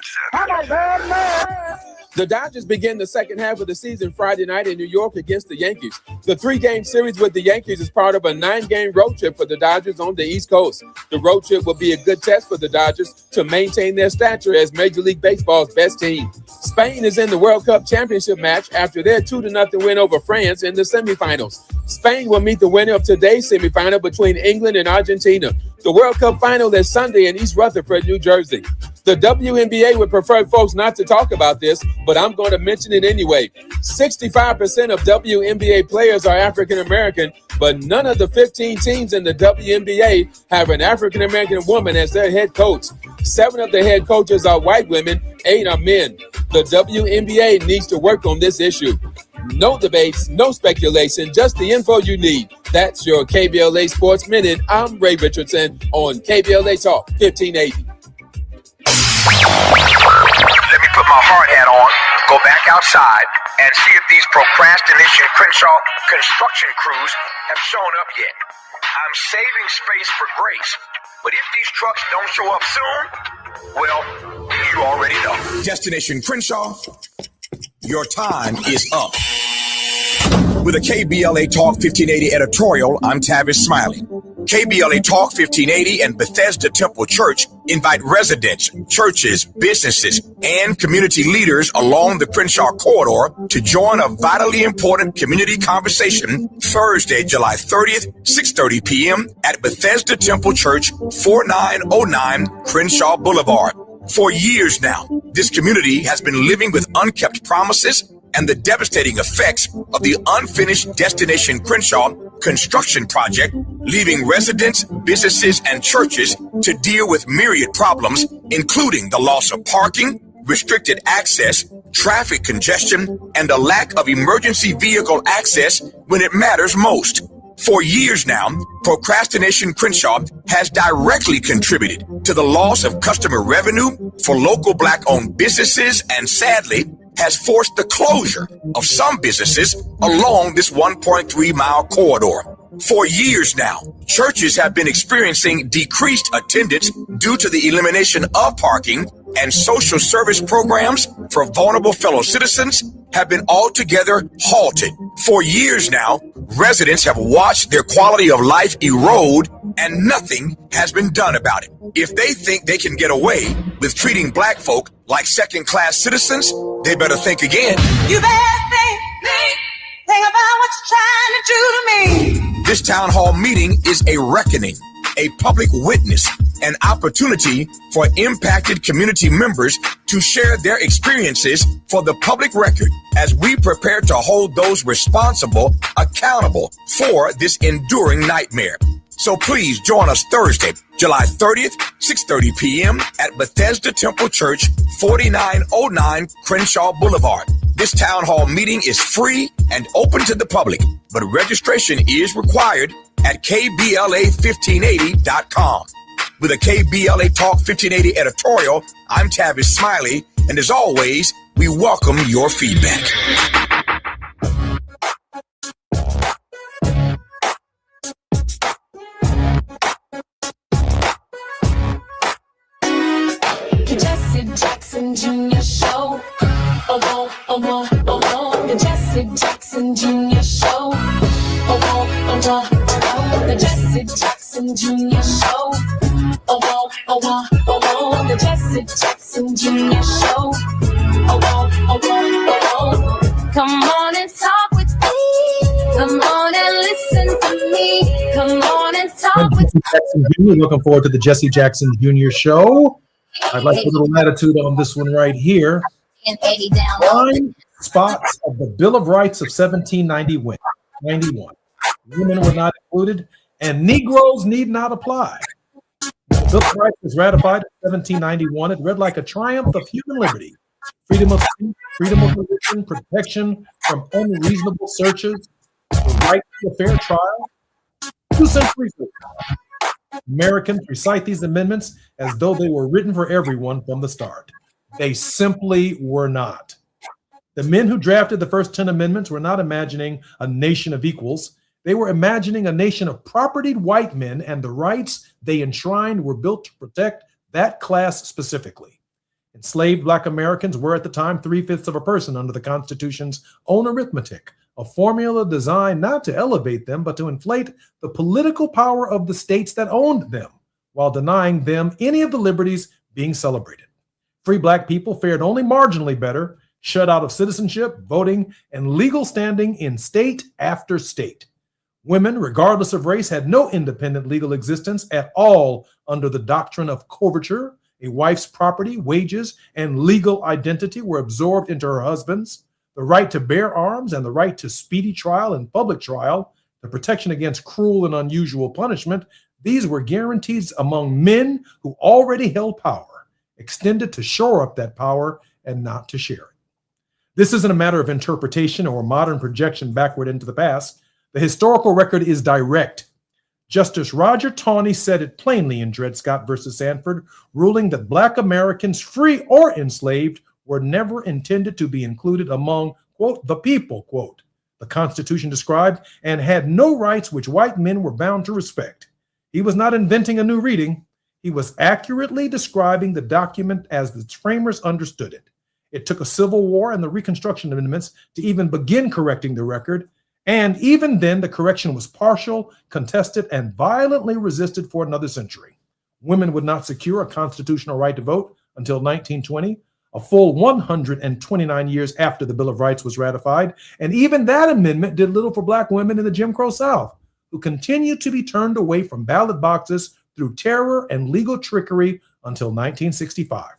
The Dodgers begin the second half of the season Friday night in New York against the Yankees. The 3-game series with the Yankees is part of a 9-game road trip for the Dodgers on the East Coast. The road trip will be a good test for the Dodgers to maintain their stature as Major League Baseball's best team. Spain is in the World Cup championship match after their 2-0 win over France in the semifinals. Spain will meet the winner of today's semifinal between England and Argentina. The World Cup final is Sunday in East Rutherford, New Jersey. The WNBA would prefer folks not to talk about this, but I'm going to mention it anyway. 65% of WNBA players are African American, but none of the 15 teams in the WNBA have an African American woman as their head coach. 7 of the head coaches are white women, 8 are men. The WNBA needs to work on this issue. No debates, no speculation, just the info you need. That's your KBLA Sports Minute. I'm Ray Richardson on KBLA Talk 1580. Let me put my hard hat on, go back outside, and see if these procrastination Crenshaw construction crews have shown up yet. I'm saving space for grace, but if these trucks don't show up soon, well, you already know. Destination Crenshaw, your time is up. With a KBLA Talk 1580 editorial, I'm Tavis Smiley. KBLA Talk 1580 and Bethesda Temple Church invite residents, churches, businesses, and community leaders along the Crenshaw corridor to join a vitally important community conversation Thursday, July 30th, 6:30 p.m. at Bethesda Temple Church, 4909 Crenshaw Boulevard. For years now, this community has been living with unkept promises and the devastating effects of the unfinished Destination Crenshaw construction project, leaving residents, businesses, and churches to deal with myriad problems, including the loss of parking, restricted access, traffic congestion, and a lack of emergency vehicle access when it matters most. For years now, Procrastination Crenshaw has directly contributed to the loss of customer revenue for local Black-owned businesses and, sadly, has forced the closure of some businesses along this 1.3-mile corridor. For years now, churches have been experiencing decreased attendance due to the elimination of parking, and social service programs for vulnerable fellow citizens have been altogether halted. For years now, residents have watched their quality of life erode, and nothing has been done about it. If they think they can get away with treating Black folk like second-class citizens, they better think again. You better think about what you're trying to do to me. This town hall meeting is a reckoning, a public witness, an opportunity for impacted community members to share their experiences for the public record as we prepare to hold those responsible accountable for this enduring nightmare. So please join us Thursday, July 30th, 6:30 p.m. at Bethesda Temple Church, 4909 Crenshaw Boulevard. This town hall meeting is free and open to the public, but registration is required at KBLA1580.com. With a KBLA Talk 1580 editorial, I'm Tavis Smiley, and as always, we welcome your feedback. The Jesse Jackson Jr. Show. Oh, oh, oh, oh, oh, oh. The Jesse Jackson Jr. Show. Oh, oh, oh, oh, oh, oh. Come on and talk with me. Come on and listen to me. Come on and talk with me. Jackson Jr. Looking forward to the Jesse Jackson Jr. Show. I'd like a little latitude on this one right here. Prime spots of the Bill of Rights of 1791. Women were not included, and Negroes need not apply. The Bill of Rights was ratified in 1791. It read like a triumph of human liberty, freedom of speech, freedom of religion, protection from unreasonable searches, the right to a fair trial. 2 centuries ago, Americans recite these amendments as though they were written for everyone from the start. They simply were not. The men who drafted the first 10 amendments were not imagining a nation of equals. They were imagining a nation of propertied white men, and the rights they enshrined were built to protect that class specifically. Enslaved Black Americans were at the time 3/5 of a person under the Constitution's own arithmetic, a formula designed not to elevate them, but to inflate the political power of the states that owned them, while denying them any of the liberties being celebrated. Free Black people fared only marginally better, shut out of citizenship, voting, and legal standing in state after state. Women, regardless of race, had no independent legal existence at all under the doctrine of coverture. A wife's property, wages, and legal identity were absorbed into her husband's. The right to bear arms and the right to speedy trial and public trial, the protection against cruel and unusual punishment, these were guarantees among men who already held power, extended to shore up that power and not to share it. This isn't a matter of interpretation or modern projection backward into the past. The historical record is direct. Justice Roger Taney said it plainly in Dred Scott versus Sanford, ruling that Black Americans, free or enslaved, were never intended to be included among, quote, the people, quote, the Constitution described, and had no rights which white men were bound to respect. He was not inventing a new reading. He was accurately describing the document as its framers understood it. It took a civil war and the Reconstruction Amendments to even begin correcting the record, and even then the correction was partial, contested, and violently resisted for another century. Women would not secure a constitutional right to vote until 1920, a full 129 years after the Bill of Rights was ratified, and even that amendment did little for Black women in the Jim Crow South, who continued to be turned away from ballot boxes through terror and legal trickery until 1965.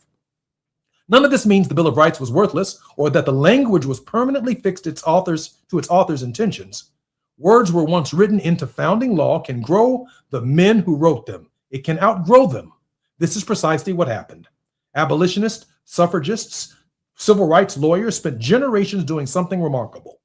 None of this means the Bill of Rights was worthless or that the language was permanently fixed to its author's intentions. Words were once written into founding law can grow the men who wrote them. It can outgrow them. This is precisely what happened. Abolitionists, suffragists, civil rights lawyers spent generations doing something remarkable.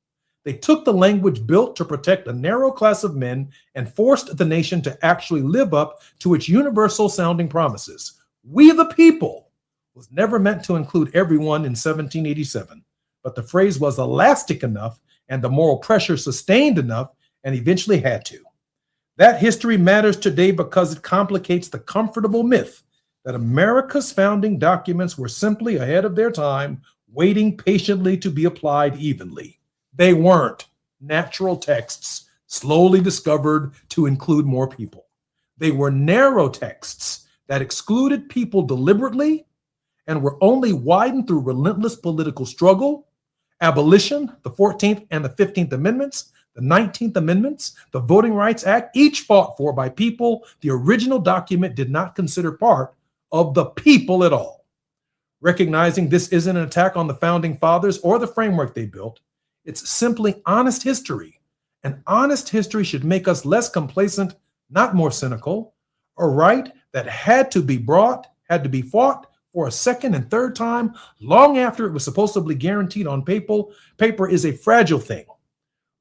They took the language built to protect a narrow class of men and forced the nation to actually live up to its universal sounding promises. We the people was never meant to include everyone in 1787, but the phrase was elastic enough and the moral pressure sustained enough and eventually had to. That history matters today because it complicates the comfortable myth that America's founding documents were simply ahead of their time, waiting patiently to be applied evenly. They weren't natural texts slowly discovered to include more people. They were narrow texts that excluded people deliberately and were only widened through relentless political struggle, abolition, the 14th and the 15th Amendments, the 19th Amendments, the Voting Rights Act, each fought for by people the original document did not consider part of the people at all. Recognizing this isn't an attack on the founding fathers or the framework they built, it's simply honest history. And honest history should make us less complacent, not more cynical. A right that had to be fought for a second and third time long after it was supposedly guaranteed on paper is a fragile thing.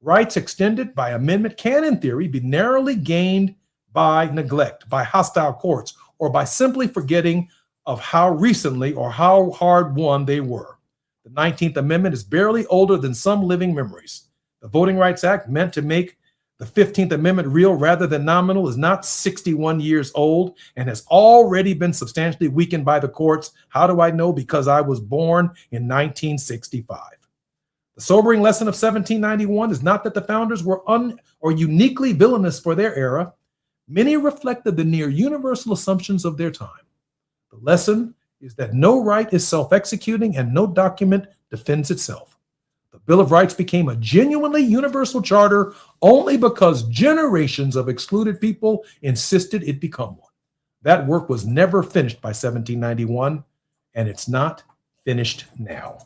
Rights extended by amendment can, in theory, be narrowly gained by neglect, by hostile courts, or by simply forgetting of how recently or how hard won they were. The 19th Amendment is barely older than some living memories. The Voting Rights Act, meant to make the 15th Amendment real rather than nominal, is not 61 years old and has already been substantially weakened by the courts. How do I know? Because I was born in 1965. The The sobering lesson of 1791 is not that the founders were or uniquely villainous for their era. Many reflected the near universal assumptions of their time. The lesson is that no right is self-executing and no document defends itself. The Bill of Rights became a genuinely universal charter only because generations of excluded people insisted it become one. That work was never finished by 1791, and it's not finished now.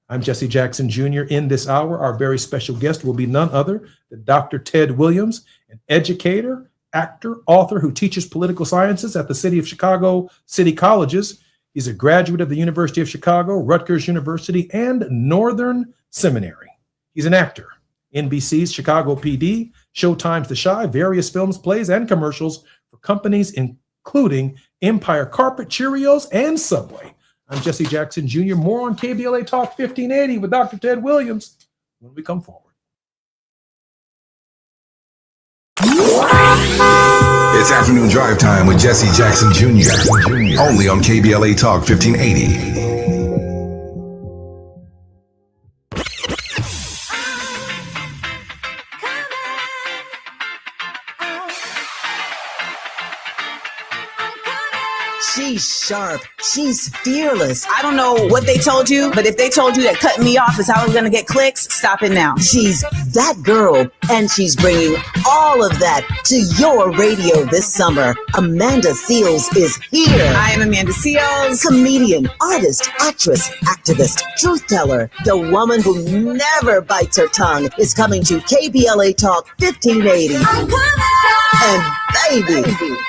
I'm Jesse Jackson Jr. In this hour, our very special guest will be none other than Dr. Ted Williams, an educator, actor, author who teaches political sciences at the City of Chicago City Colleges. He's a graduate of the University of Chicago, Rutgers University, and Northern Seminary. He's an actor, NBC's Chicago PD, Showtime's The Chi, various films, plays, and commercials for companies including Empire Carpet, Cheerios, and Subway. I'm Jesse Jackson Jr. More on KBLA Talk 1580 with Dr. Ted Williams when we come forward. It's afternoon drive time with Jesse Jackson Jr. Only on KBLA Talk 1580. She's sharp. She's fearless. I don't know what they told you, but if they told you that cutting me off is how I'm going to get clicks, stop it now. She's that girl, and she's bringing all of that to your radio this summer. Amanda Seales is here. I am Amanda Seales. Comedian, artist, actress, activist, truth teller. The woman who never bites her tongue is coming to KBLA Talk 1580. And baby,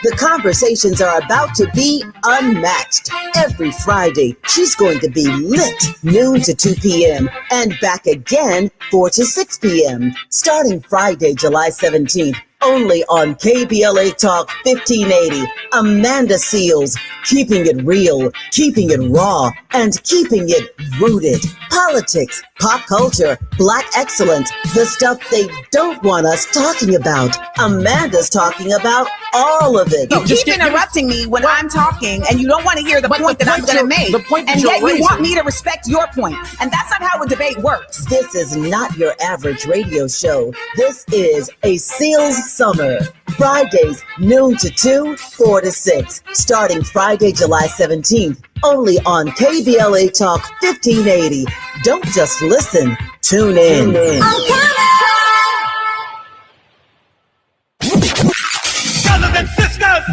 the conversations are about to be unmatched. Every Friday, she's going to be lit noon to 2 p.m. and back again 4 to 6 p.m. starting Friday, July 17th. Only on KBLA Talk 1580. Amanda Seales, keeping it real, keeping it raw, and keeping it rooted. Politics, pop culture, Black excellence, the stuff they don't want us talking about. Amanda's talking about all of it. You keep interrupting me when I'm talking, and you don't want to hear the point that I'm going to make. And yet you want me to respect your point. And that's not how a debate works. This is not your average radio show. This is a Seales Summer. Fridays, noon to 2, 4 to 6. Starting Friday, July 17th. Only on KBLA Talk 1580. Don't just listen. Tune in.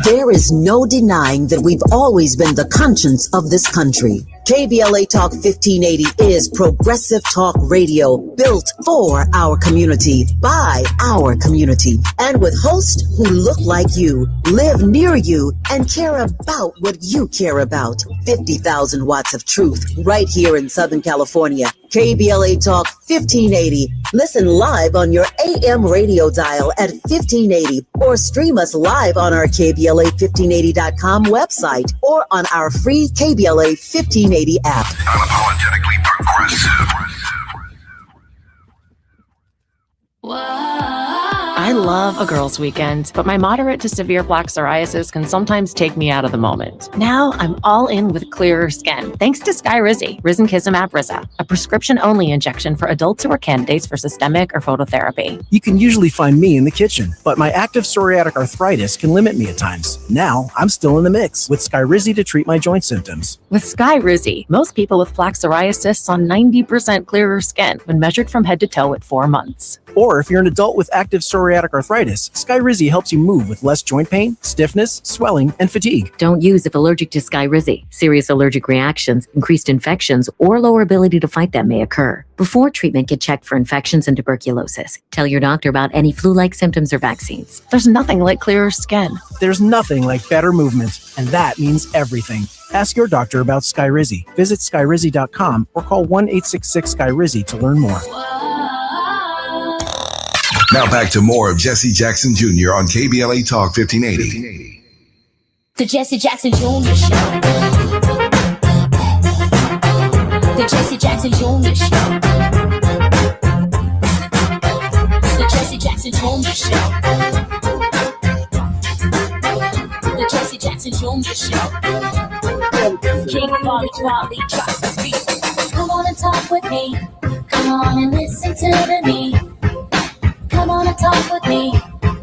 There is no denying that we've always been the conscience of this country. KBLA Talk 1580 is progressive talk radio built for our community, by our community, and with hosts who look like you, live near you, and care about what you care about. 50,000 watts of truth right here in Southern California. KBLA Talk 1580. Listen live on your AM radio dial at 1580 or stream us live on our KBLA1580.com website or on our free KBLA 1580 app. Unapologetically progressive. I love a girls' weekend, but my moderate to severe plaque psoriasis can sometimes take me out of the moment. Now I'm all in with clearer skin, thanks to Skyrizi, Risankizumab Riza, a prescription-only injection for adults who are candidates for systemic or phototherapy. You can usually find me in the kitchen, but my active psoriatic arthritis can limit me at times. Now, I'm still in the mix with Skyrizi to treat my joint symptoms. With Skyrizi, most people with plaque psoriasis saw 90% clearer skin when measured from head to toe at 4 months. Or if you're an adult with active psoriatic arthritis, Skyrizi helps you move with less joint pain, stiffness, swelling, and fatigue. Don't use if allergic to Skyrizi. Serious allergic reactions, increased infections, or lower ability to fight them may occur. Before treatment, get checked for infections and tuberculosis. Tell your doctor about any flu-like symptoms or vaccines. There's nothing like clearer skin. There's nothing like better movement, and that means everything. Ask your doctor about Skyrizi. Visit Skyrizi.com or call 1-866-SKYRIZI to learn more. Now back to more of Jesse Jackson Jr. on KBLA Talk 1580. The Jesse Jackson Jr. Show. The Jesse Jackson Jr. Show. The Jesse Jackson Jr. Show. The Jesse Jackson Jr. Show. King of all equality, drop the beat. Come on and talk with me. Come Come on and listen to me. Come on and talk with me.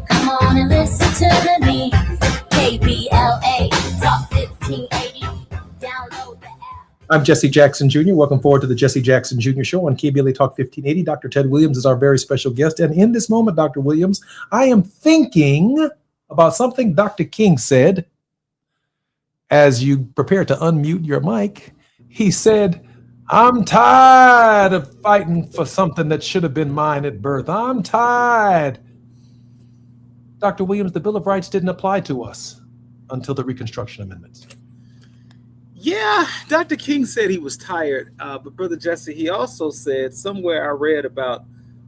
Come on and listen to me. KBLA Talk 1580. Download the app. I'm Jesse Jackson Jr. Welcome forward to the Jesse Jackson Jr. Show on KBLA Talk 1580. Dr. Ted Williams is our very special guest. And in this moment, Dr. Williams, I am thinking about something Dr. King said as you prepare to unmute your mic. He said, I'm tired of fighting for something that should have been mine at birth. I'm tired. Dr. Williams, the Bill of Rights didn't apply to us until the Reconstruction Amendments. Yeah, Dr. King said he was tired, but Brother Jesse, he also said, somewhere I read about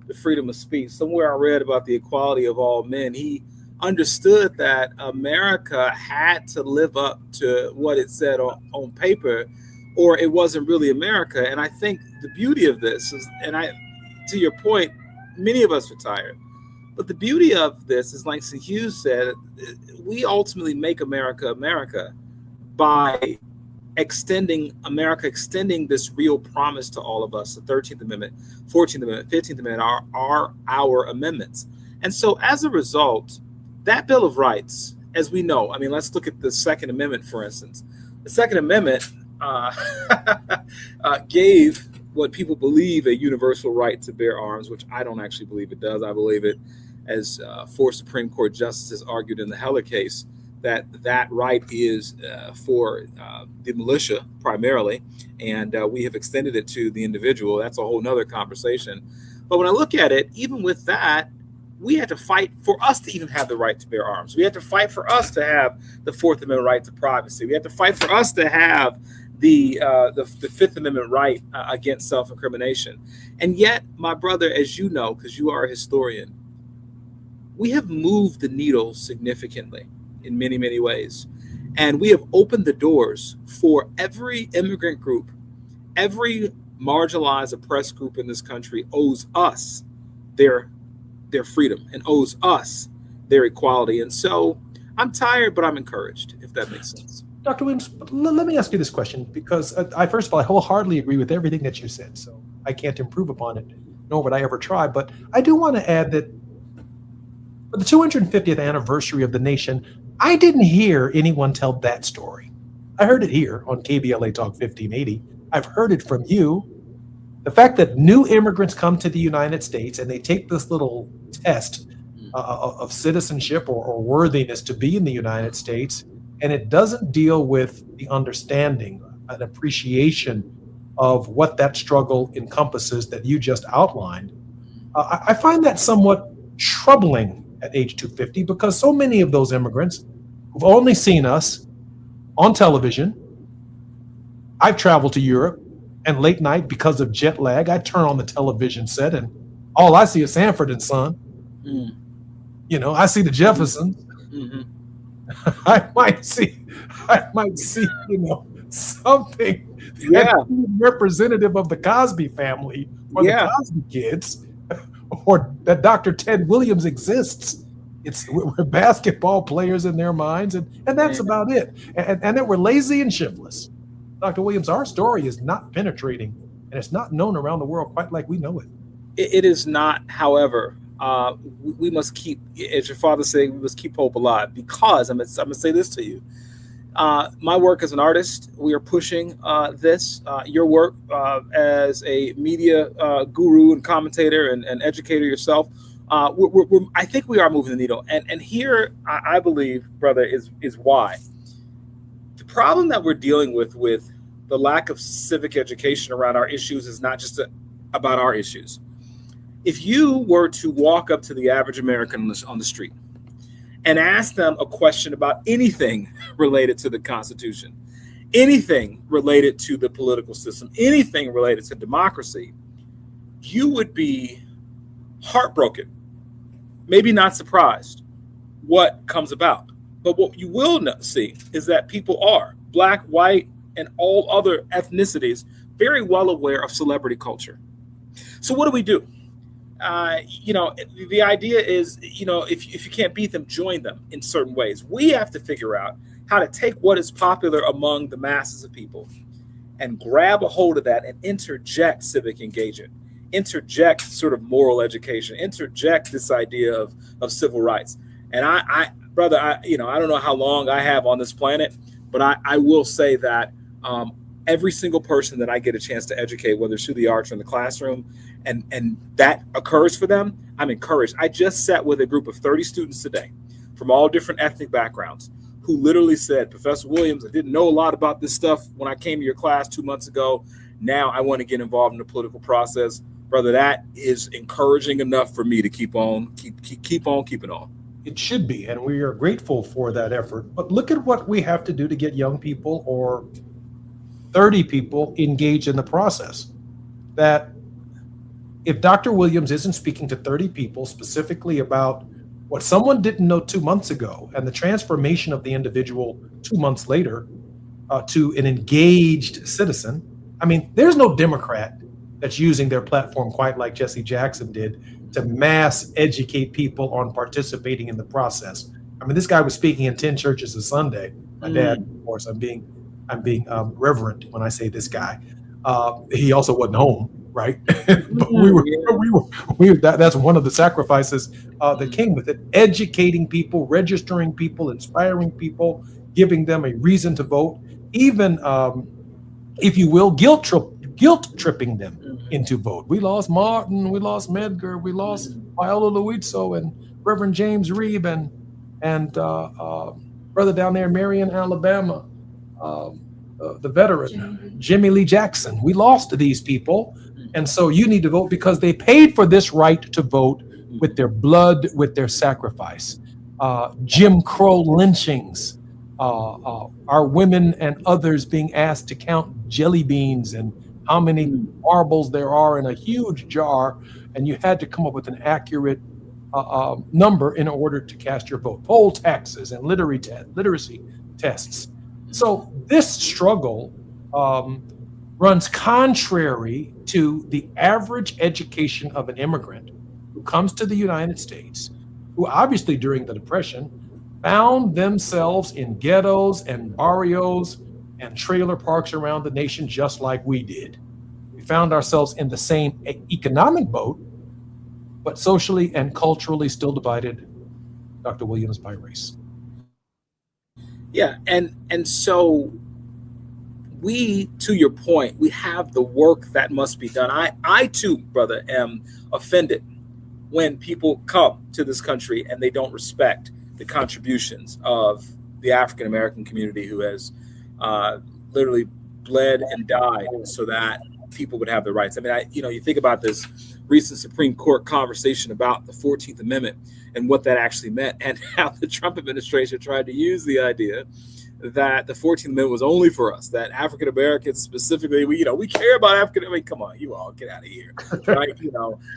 the freedom of speech, somewhere I read about the equality of all men. He understood that America had to live up to what it said on paper, or it wasn't really America. And I think the beauty of this is, to your point, many of us are tired. But the beauty of this is, like St. Hughes said, we ultimately make America America by extending this real promise to all of us. The 13th Amendment, 14th Amendment, 15th Amendment are our amendments. And so as a result, that Bill of Rights, as we know, I mean, let's look at the Second Amendment, for instance. The Second Amendment gave what people believe a universal right to bear arms, which I don't actually believe it does. I believe it, as four Supreme Court justices argued in the Heller case, that right is for the militia primarily, and we have extended it to the individual. That's a whole nother conversation. But when I look at it, even with that, we had to fight for us to even have the right to bear arms. We had to fight for us to have the Fourth Amendment right to privacy. We had to fight for us to have the Fifth Amendment right against self-incrimination. And yet, my brother, as you know, because you are a historian, we have moved the needle significantly in many, many ways. And we have opened the doors for every immigrant group, every marginalized, oppressed group in this country owes us their freedom and owes us their equality. And so I'm tired, but I'm encouraged, if that makes sense. Dr. Williams, let me ask you this question, because first of all, I wholeheartedly agree with everything that you said, so I can't improve upon it, nor would I ever try. But I do want to add that for the 250th anniversary of the nation, I didn't hear anyone tell that story. I heard it here on KBLA Talk 1580. I've heard it from you. The fact that new immigrants come to the United States and they take this little test of citizenship or worthiness to be in the United States, and it doesn't deal with the understanding and appreciation of what that struggle encompasses that you just outlined. I find that somewhat troubling at age 250, because so many of those immigrants who've only seen us on television. I've traveled to Europe, and late night, because of jet lag, I turn on the television set and all I see is Sanford and Son. You know, I see the Jeffersons. I might see, you know, something representative of the Cosby family or the Cosby kids, or that Dr. Ted Williams exists. We're basketball players in their minds, and that's about it. And that we're lazy and shiftless. Dr. Williams, our story is not penetrating, and it's not known around the world quite like we know it. It is not, however, we must keep, as your father said, we must keep hope alive, because I'm going to say this to you. My work as an artist, we are pushing this. Your work as a media guru and commentator and educator yourself, I think we are moving the needle. And here, I believe, brother, is why. The problem that we're dealing with the lack of civic education around our issues is not just about our issues. If you were to walk up to the average American on the street and ask them a question about anything related to the Constitution, anything related to the political system, anything related to democracy, you would be heartbroken, maybe not surprised what comes about. But what you will not see is that people are, black, white, and all other ethnicities, very well aware of celebrity culture. So what do? The idea is, if you can't beat them, join them in certain ways. We have to figure out how to take what is popular among the masses of people and grab a hold of that and interject civic engagement. interject sort of moral education, interject this idea of civil rights. And I brother, I don't know how long I have on this planet, but I will say that every single person that I get a chance to educate, whether it's through the arts or in the classroom, and that occurs for them, I'm encouraged. I just sat with a group of 30 students today from all different ethnic backgrounds who literally said, Professor Williams, I didn't know a lot about this stuff when I came to your class 2 months ago. Now I want to get involved in the political process. Brother, that is encouraging enough for me to keep on keeping on. It should be, and we are grateful for that effort. But look at what we have to do to get young people or 30 people engaged in the process. That if Dr. Williams isn't speaking to 30 people specifically about what someone didn't know 2 months ago and the transformation of the individual 2 months later to an engaged citizen, I mean, there's no Democrat that's using their platform quite like Jesse Jackson did to mass educate people on participating in the process. I mean, this guy was speaking in 10 churches a Sunday. My dad, of course, I'm being reverent when I say this guy. He also wasn't home, right? But that's one of the sacrifices that came with it. Educating people, registering people, inspiring people, giving them a reason to vote, even, if you will, guilt tripping them into vote. We lost Martin, we lost Medgar, we lost Viola Luizzo and Reverend James Reeb and brother down there in Marion, Alabama, the veteran, Jimmy Lee Jackson. We lost these people. And so you need to vote because they paid for this right to vote with their blood, with their sacrifice. Jim Crow lynchings, our women and others being asked to count jelly beans and how many marbles there are in a huge jar, and you had to come up with an accurate number in order to cast your vote. Poll taxes and literacy tests. So this struggle runs contrary to the average education of an immigrant who comes to the United States, who obviously during the Depression found themselves in ghettos and barrios and trailer parks around the nation just like we did. We found ourselves in the same economic boat, but socially and culturally still divided, Dr. Williams, by race. Yeah, and so we, to your point, we have the work that must be done. I too, brother, am offended when people come to this country and they don't respect the contributions of the African American community who has literally bled and died so that people would have the rights. I mean, you think about this recent Supreme Court conversation about the 14th Amendment and what that actually meant, and how the Trump administration tried to use the idea that the 14th Amendment was only for us, that African Americans specifically, we care about African. I mean, come on, you all get out of here, right?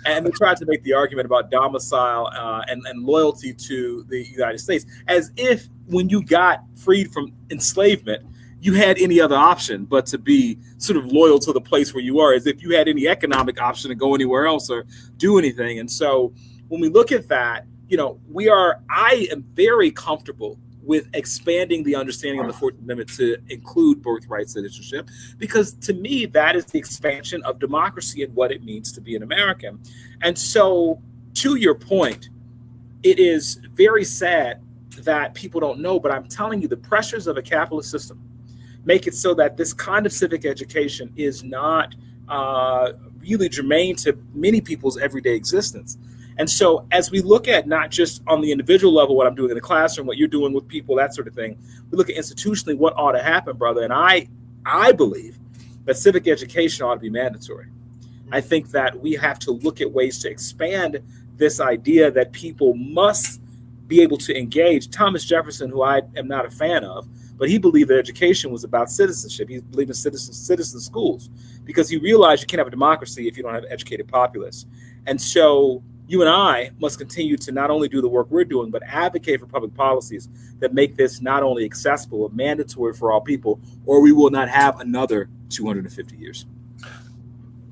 And they tried to make the argument about domicile and loyalty to the United States, as if when you got freed from enslavement, you had any other option but to be sort of loyal to the place where you are, as if you had any economic option to go anywhere else or do anything. And so when we look at that, I am very comfortable with expanding the understanding of the 14th Amendment to include birthright citizenship, because to me, that is the expansion of democracy and what it means to be an American. And so to your point, it is very sad that people don't know, but I'm telling you, the pressures of a capitalist system make it so that this kind of civic education is not really germane to many people's everyday existence. And so as we look at not just on the individual level, what I'm doing in the classroom, what you're doing with people, that sort of thing, we look at institutionally what ought to happen, brother. And I believe that civic education ought to be mandatory. I think that we have to look at ways to expand this idea that people must be able to engage. Thomas Jefferson, who I am not a fan of, but he believed that education was about citizenship. He believed in citizen schools, because he realized you can't have a democracy if you don't have an educated populace. And so you and I must continue to not only do the work we're doing, but advocate for public policies that make this not only accessible, but mandatory for all people, or we will not have another 250 years.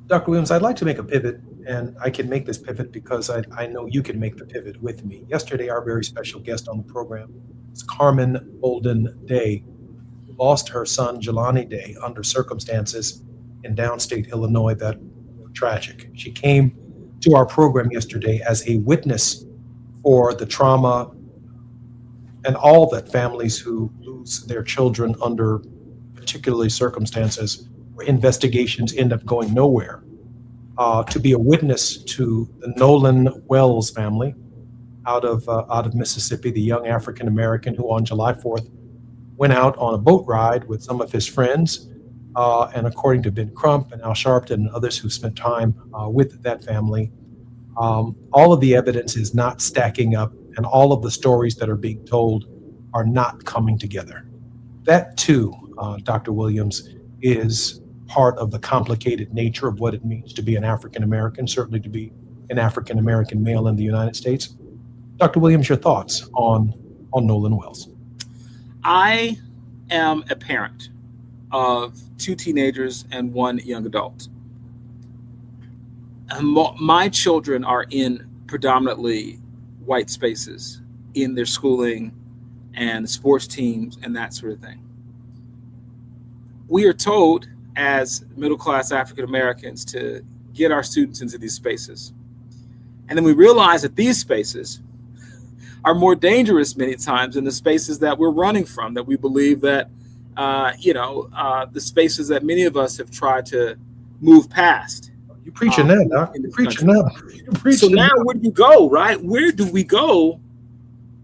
Dr. Williams, I'd like to make a pivot, and I can make this pivot because I know you can make the pivot with me. Yesterday, our very special guest on the program was Carmen Bolden Day, lost her son, Jelani Day, under circumstances in downstate Illinois that tragic. She came to our program yesterday as a witness for the trauma and all that families who lose their children under particularly circumstances where investigations end up going nowhere. To be a witness to the Nolan Wells family out of Mississippi, the young African American who on July 4th went out on a boat ride with some of his friends, and according to Ben Crump and Al Sharpton and others who spent time with that family, all of the evidence is not stacking up, and all of the stories that are being told are not coming together. That too, Dr. Williams, is part of the complicated nature of what it means to be an African American, certainly to be an African American male in the United States. Dr. Williams, your thoughts on Nolan Wells? I am a parent of 2 teenagers and 1 young adult. My children are in predominantly white spaces in their schooling and sports teams and that sort of thing. We are told as middle-class African Americans to get our students into these spaces. And then we realize that these spaces are more dangerous many times than the spaces that we're running from, that we believe that, the spaces that many of us have tried to move past. You preaching that, Doc. You preaching that. So now where do you go, right? Where do we go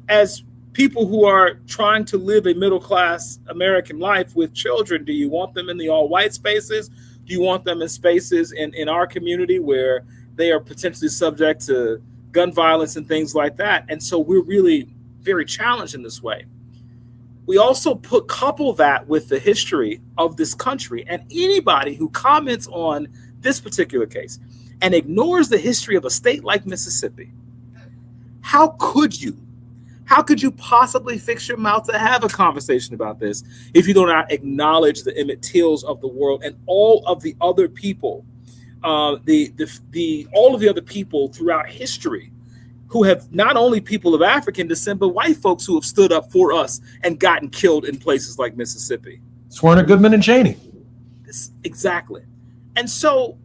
as people who are trying to live a middle-class American life with children? Do you want them in the all-white spaces? Do you want them in spaces in our community where they are potentially subject to gun violence and things like that? And so we're really very challenged in this way. We also couple that with the history of this country, and anybody who comments on this particular case and ignores the history of a state like Mississippi, how could you possibly fix your mouth to have a conversation about this if you do not acknowledge the Emmett Tills of the world and all of the other people, all of the other people throughout history who have not only people of African descent, but white folks who have stood up for us and gotten killed in places like Mississippi. Swerna Goodman and Cheney. Exactly. And so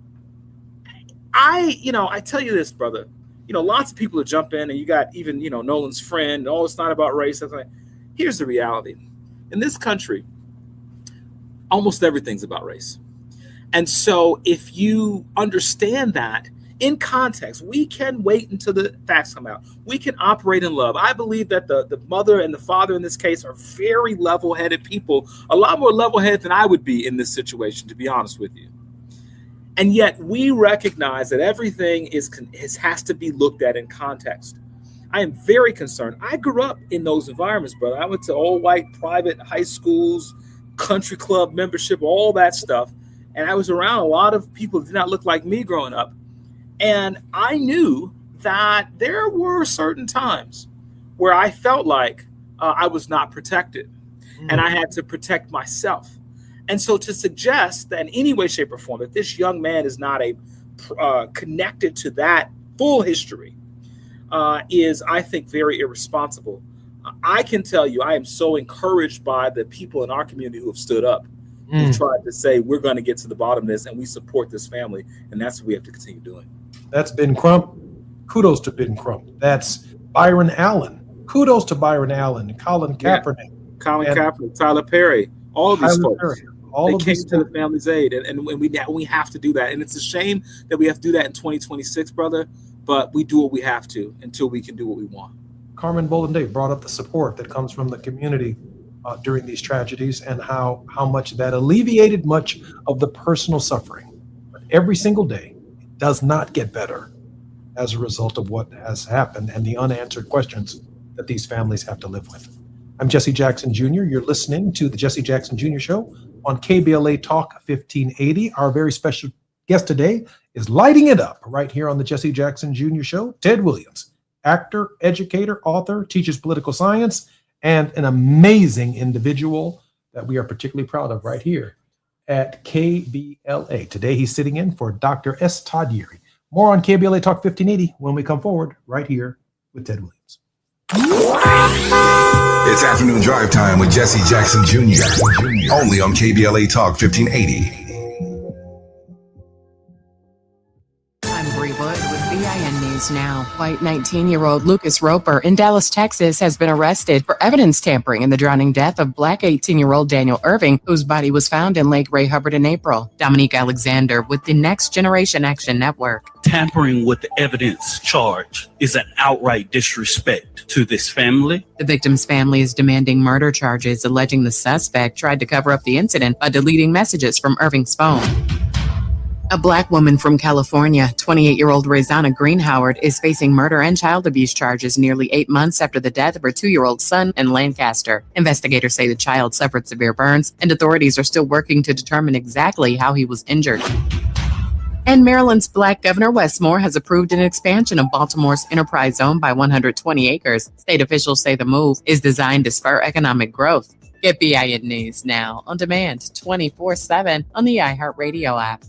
I tell you this, brother, lots of people will jump in, and you got even, Nolan's friend, oh, it's not about race. Here's the reality. In this country, almost everything's about race. And so if you understand that in context, we can wait until the facts come out. We can operate in love. I believe that the mother and the father in this case are very level-headed people, a lot more level-headed than I would be in this situation, to be honest with you. And yet we recognize that everything has to be looked at in context. I am very concerned. I grew up in those environments, brother. I went to all white private high schools, country club membership, all that stuff. And I was around a lot of people that did not look like me growing up. And I knew that there were certain times where I felt like I was not protected, and I had to protect myself. And so to suggest that in any way, shape, or form that this young man is not connected to that full history is, I think, very irresponsible. I can tell you, I am so encouraged by the people in our community who have stood up, who've tried to say, we're going to get to the bottom of this, and we support this family, and that's what we have to continue doing. That's Ben Crump. Kudos to Ben Crump. That's Byron Allen. Kudos to Byron Allen and Colin Kaepernick. Kaepernick, Tyler Perry, all of these folks. They came to the family's aid, and we have to do that. And it's a shame that we have to do that in 2026, brother, but we do what we have to until we can do what we want. Carmen Bolden brought up the support that comes from the community during these tragedies, and how much that alleviated much of the personal suffering. But every single day, it does not get better as a result of what has happened and the unanswered questions that these families have to live with. I'm Jesse Jackson Jr. You're listening to the Jesse Jackson Jr. Show on KBLA Talk 1580. Our very special guest today is lighting it up right here on the Jesse Jackson Jr. Show, Ted Williams, actor, educator, author, teaches political science, and an amazing individual that we are particularly proud of right here at KBLA. Today he's sitting in for Dr. S. Todd Yeary. More on KBLA Talk 1580 when we come forward right here with Ted Williams. It's afternoon drive time with Jesse Jackson Jr. Only on KBLA Talk 1580. News Now. White 19-year-old Lucas Roper in Dallas, Texas, has been arrested for evidence tampering in the drowning death of Black 18-year-old Daniel Irving, whose body was found in Lake Ray Hubbard in April. Dominique Alexander with the Next Generation Action Network. Tampering with the evidence charge is an outright disrespect to this family. The victim's family is demanding murder charges, alleging the suspect tried to cover up the incident by deleting messages from Irving's phone. A Black woman from California, 28-year-old Rezana Greenhoward, is facing murder and child abuse charges nearly 8 months after the death of her 2-year-old son in Lancaster. Investigators say the child suffered severe burns, and authorities are still working to determine exactly how he was injured. And Maryland's Black Governor Wes Moore has approved an expansion of Baltimore's Enterprise Zone by 120 acres. State officials say the move is designed to spur economic growth. Get BIN News Now on demand 24/7 on the iHeartRadio app.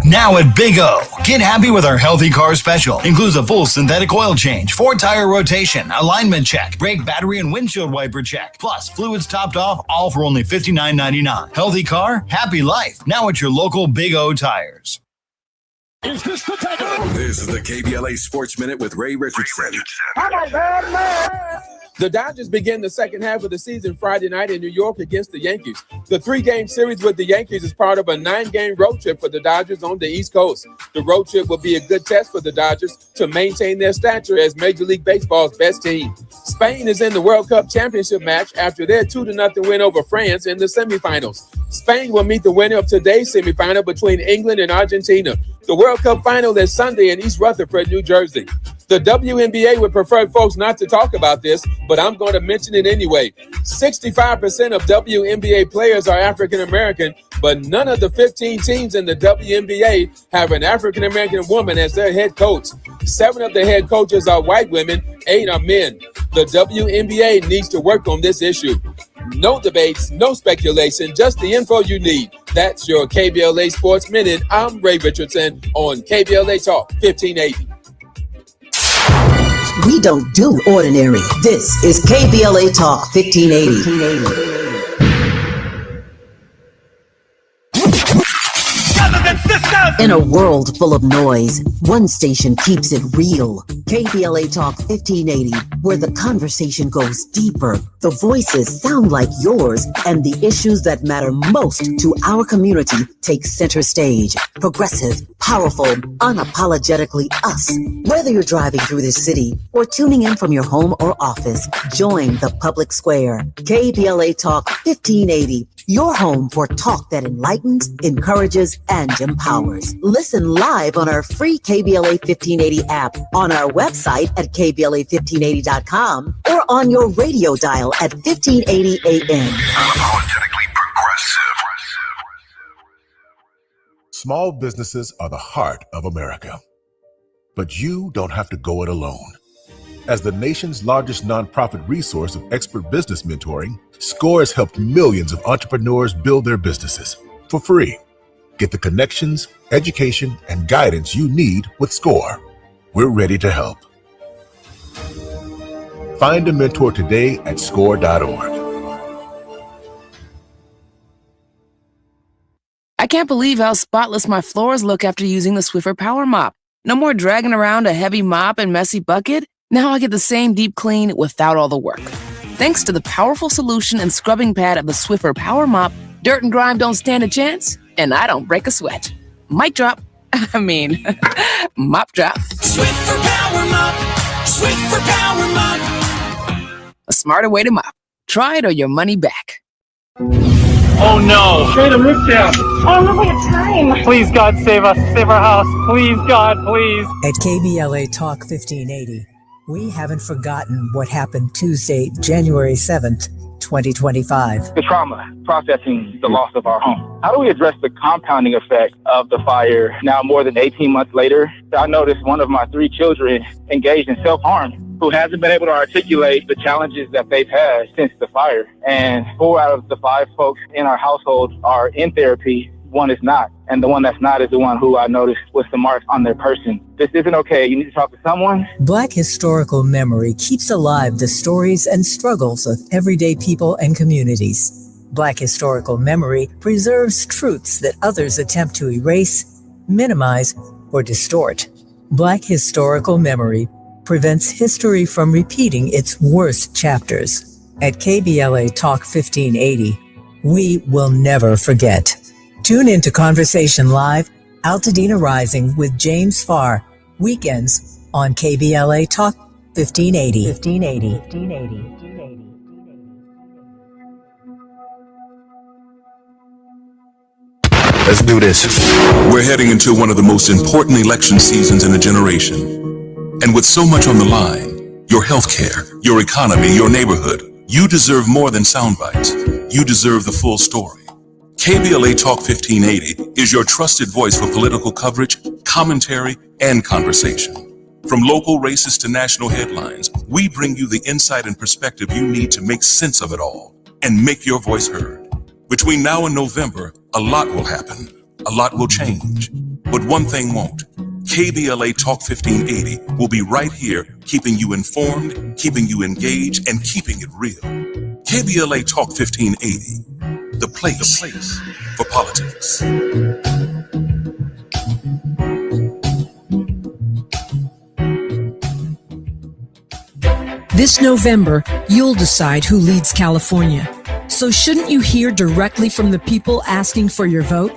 Now at Big O, get happy with our Healthy Car Special. Includes a full synthetic oil change, 4-tire rotation, alignment check, brake, battery, and windshield wiper check. Plus, fluids topped off, all for only $59.99. Healthy car, happy life. Now at your local Big O Tires. This is the KBLA Sports Minute with Ray Richardson. The Dodgers begin the second half of the season Friday night in New York against the Yankees. The 3-game series with the Yankees is part of a 9-game road trip for the Dodgers on the East Coast. The road trip will be a good test for the Dodgers to maintain their stature as Major League Baseball's best team. Spain is in the World Cup championship match after their 2-0 win over France in the semifinals. Spain will meet the winner of today's semifinal between England and Argentina. The World Cup final is Sunday in East Rutherford, New Jersey. The WNBA would prefer folks not to talk about this, but I'm going to mention it anyway. 65% of WNBA players are African American, but none of the 15 teams in the WNBA have an African American woman as their head coach. 7 of the head coaches are white women, 8 are men. The WNBA needs to work on this issue. No debates, no speculation, just the info you need. That's your KBLA Sports Minute. I'm Ray Richardson on KBLA Talk 1580. We don't do ordinary. This is KBLA Talk 1580. In a world full of noise, one station keeps it real. KBLA Talk 1580, where the conversation goes deeper, the voices sound like yours, and the issues that matter most to our community take center stage. Progressive, powerful, unapologetically us. Whether you're driving through this city or tuning in from your home or office, join the public square. KBLA Talk 1580, your home for talk that enlightens, encourages, and empowers. Listen live on our free KBLA 1580 app, on our website at KBLA1580.com, or on your radio dial at 1580 AM. Unapologetically progressive. Small businesses are the heart of America. But you don't have to go it alone. As the nation's largest nonprofit resource of expert business mentoring, SCORE has helped millions of entrepreneurs build their businesses for free. Get the connections, education, and guidance you need with SCORE. We're ready to help. Find a mentor today at score.org. I can't believe how spotless my floors look after using the Swiffer Power Mop. No more dragging around a heavy mop and messy bucket. Now I get the same deep clean without all the work. Thanks to the powerful solution and scrubbing pad of the Swiffer Power Mop, dirt and grime don't stand a chance, and I don't break a sweat. Mic drop. Mop drop. Swiffer Power Mop. Swiffer Power Mop. A smarter way to mop. Try it or your money back. Oh no! Straight the roof down! Oh no, we have time! Please, God, save us. Save our house. Please, God, please. At KBLA Talk 1580, we haven't forgotten what happened Tuesday, January 7th, 2025. The trauma, processing the loss of our home. How do we address the compounding effect of the fire now more than 18 months later? I noticed one of my 3 children engaged in self-harm, who hasn't been able to articulate the challenges that they've had since the fire. And 4 out of the 5 folks in our household are in therapy. 1 is not. And the one that's not is the one who I noticed with the marks on their person. This isn't okay. You need to talk to someone. Black historical memory keeps alive the stories and struggles of everyday people and communities. Black historical memory preserves truths that others attempt to erase, minimize, or distort. Black historical memory prevents history from repeating its worst chapters. At KBLA Talk 1580, we will never forget. Tune into Conversation Live, Altadena Rising with James Farr, weekends on KBLA Talk 1580. 1580. Let's do this. We're heading into one of the most important election seasons in a generation. And with so much on the line, your healthcare, your economy, your neighborhood, you deserve more than sound bites. You deserve the full story. KBLA Talk 1580 is your trusted voice for political coverage, commentary, and conversation. From local races to national headlines, we bring you the insight and perspective you need to make sense of it all and make your voice heard. Between now and November, a lot will happen, a lot will change, but one thing won't. KBLA Talk 1580 will be right here, keeping you informed, keeping you engaged, and keeping it real. KBLA Talk 1580, the place for politics. This November, you'll decide who leads California. So shouldn't you hear directly from the people asking for your vote?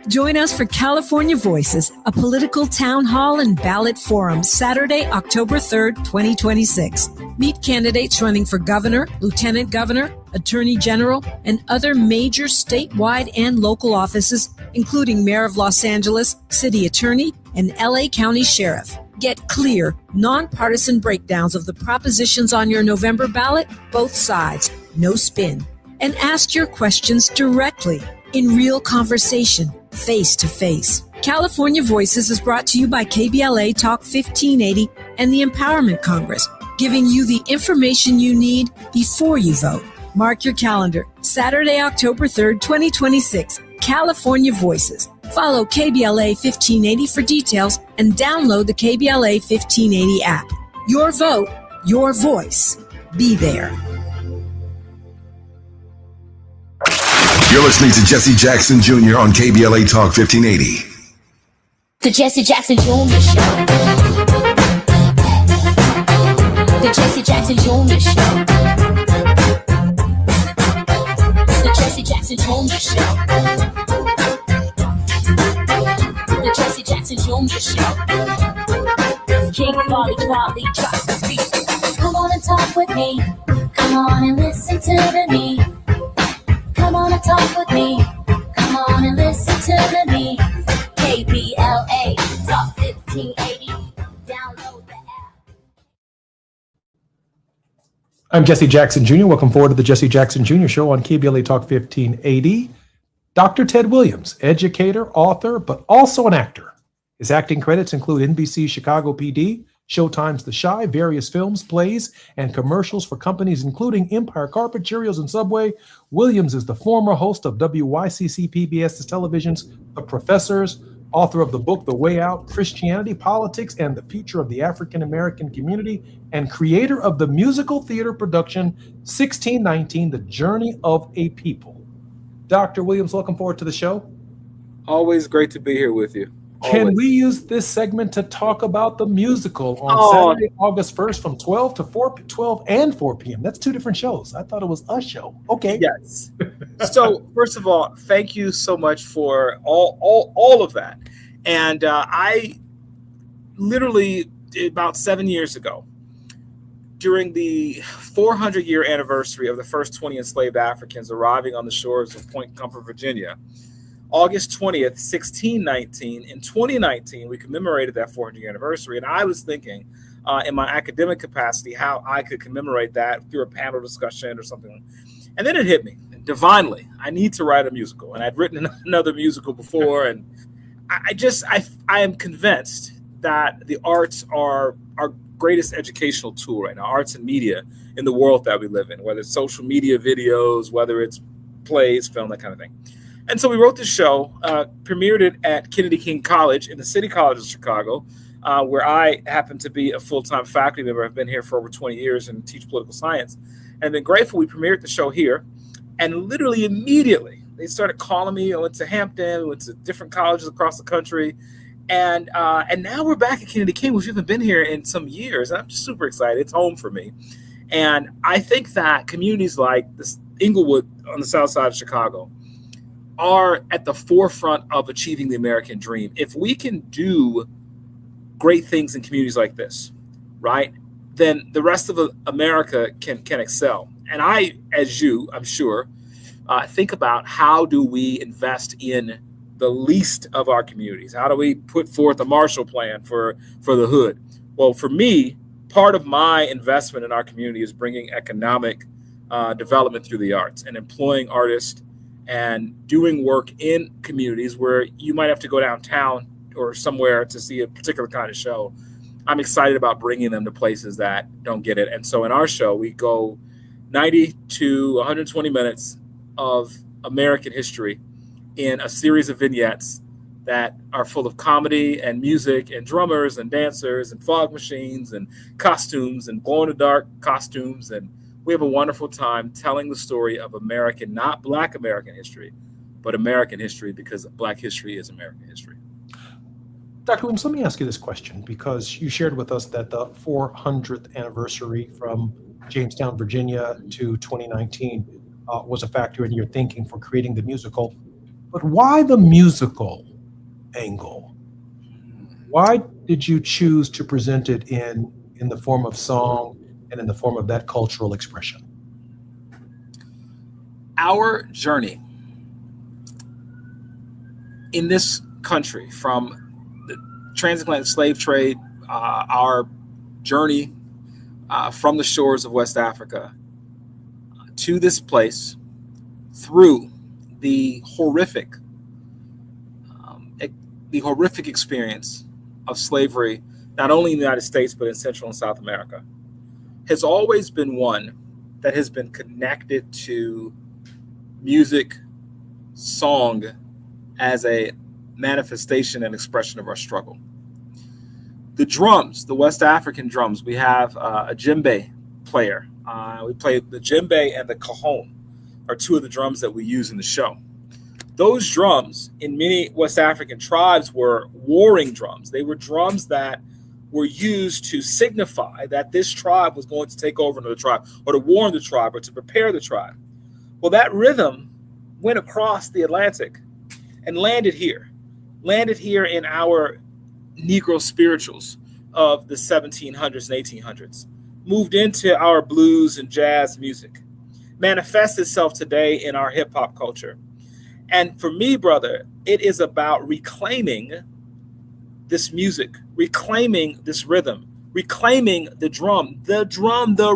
Join us for California Voices, a political town hall and ballot forum, Saturday, October 3rd, 2026. Meet candidates running for governor, lieutenant governor, attorney general, and other major statewide and local offices, including mayor of Los Angeles, city attorney, and LA County sheriff. Get clear, nonpartisan breakdowns of the propositions on your November ballot, both sides, no spin. And ask your questions directly, in real conversation, face to face. California Voices is brought to you by KBLA Talk 1580 and the Empowerment Congress, giving you the information you need before you vote. Mark your calendar, Saturday, October 3rd, 2026, California Voices. Follow KBLA 1580 for details and download the KBLA 1580 app. Your vote, your voice. Be there. You're listening to Jesse Jackson Jr. on KBLA Talk 1580. The Jesse Jackson Jr. Show. The Jesse Jackson Jr. Show. The Jesse Jackson Jr. Show. The Jesse Jackson Jr. Show. King Volley, drop the beat. Come on and talk with me. Come on and listen to me. Come on and talk with me. Come on and listen to me. KBLA Talk 1580. Download the app. I'm Jesse Jackson Jr. Welcome forward to the Jesse Jackson Jr. Show on KBLA Talk 1580. Dr. Ted Williams, educator, author, but also an actor. His acting credits include NBC's Chicago PD, Showtime's The Chi, various films, plays, and commercials for companies including Empire Carpet, Cheerios, and Subway. Williams is the former host of WYCC PBS's television's The Professors, author of the book The Way Out, Christianity, Politics, and the Future of the African American Community, and creator of the musical theater production 1619, The Journey of a People. Dr. Williams, welcome forward to the show. Always great to be here with you. Can we use this segment to talk about the musical on Saturday, August 1st from 12 to 12 and 4 p.m.? That's two different shows. I thought it was a show. Okay. Yes. So first of all, thank you so much for all of that. And I literally, about 7 years ago, during the 400-year anniversary of the first 20 enslaved Africans arriving on the shores of Point Comfort, Virginia, August 20th, 1619, in 2019, we commemorated that 400-year anniversary. And I was thinking in my academic capacity how I could commemorate that through a panel discussion or something. And then it hit me divinely. I need to write a musical. And I'd written another musical before. And I am convinced that the arts are our greatest educational tool right now, arts and media in the world that we live in, whether it's social media videos, whether it's plays, film, that kind of thing. And so we wrote this show, premiered it at Kennedy King College in the City College of Chicago, where I happen to be a full-time faculty member. I've been here for over 20 years and teach political science. And I've been grateful we premiered the show here. And literally immediately, they started calling me. I went to Hampton, went to different colleges across the country. And now we're back at Kennedy King, which we haven't been here in some years. I'm just super excited. It's home for me. And I think that communities like this Inglewood on the south side of Chicago are at the forefront of achieving the American dream. If we can do great things in communities like this, right, then the rest of America can excel. And I, as you, I'm sure, think about how do we invest in the least of our communities? How do we put forth a Marshall Plan for the hood? Well, for me, part of my investment in our community is bringing economic development through the arts and employing artists and doing work in communities where you might have to go downtown or somewhere to see a particular kind of show. I'm excited about bringing them to places that don't get it. And so in our show, we go 90 to 120 minutes of American history in a series of vignettes that are full of comedy and music and drummers and dancers and fog machines and costumes and glow-in-the-dark costumes. And we have a wonderful time telling the story of American, not Black American history, but American history, because Black history is American history. Dr. Williams, let me ask you this question, because you shared with us that the 400th anniversary from Jamestown, Virginia to 2019 was a factor in your thinking for creating the musical. But why the musical angle? Why did you choose to present it in the form of song and in the form of that cultural expression? Our journey in this country, from the transatlantic slave trade, our journey from the shores of West Africa to this place, through the horrific experience of slavery, not only in the United States, but in Central and South America, has always been one that has been connected to music, song, as a manifestation and expression of our struggle. The drums, the West African drums, we have a djembe player. We play the djembe and the cajon are two of the drums that we use in the show. Those drums in many West African tribes were warring drums. They were drums that were used to signify that this tribe was going to take over another tribe, or to warn the tribe, or to prepare the tribe. Well, that rhythm went across the Atlantic and landed here in our Negro spirituals of the 1700s and 1800s, moved into our blues and jazz music, manifests itself today in our hip hop culture. And for me, brother, it is about reclaiming this music, reclaiming this rhythm, reclaiming the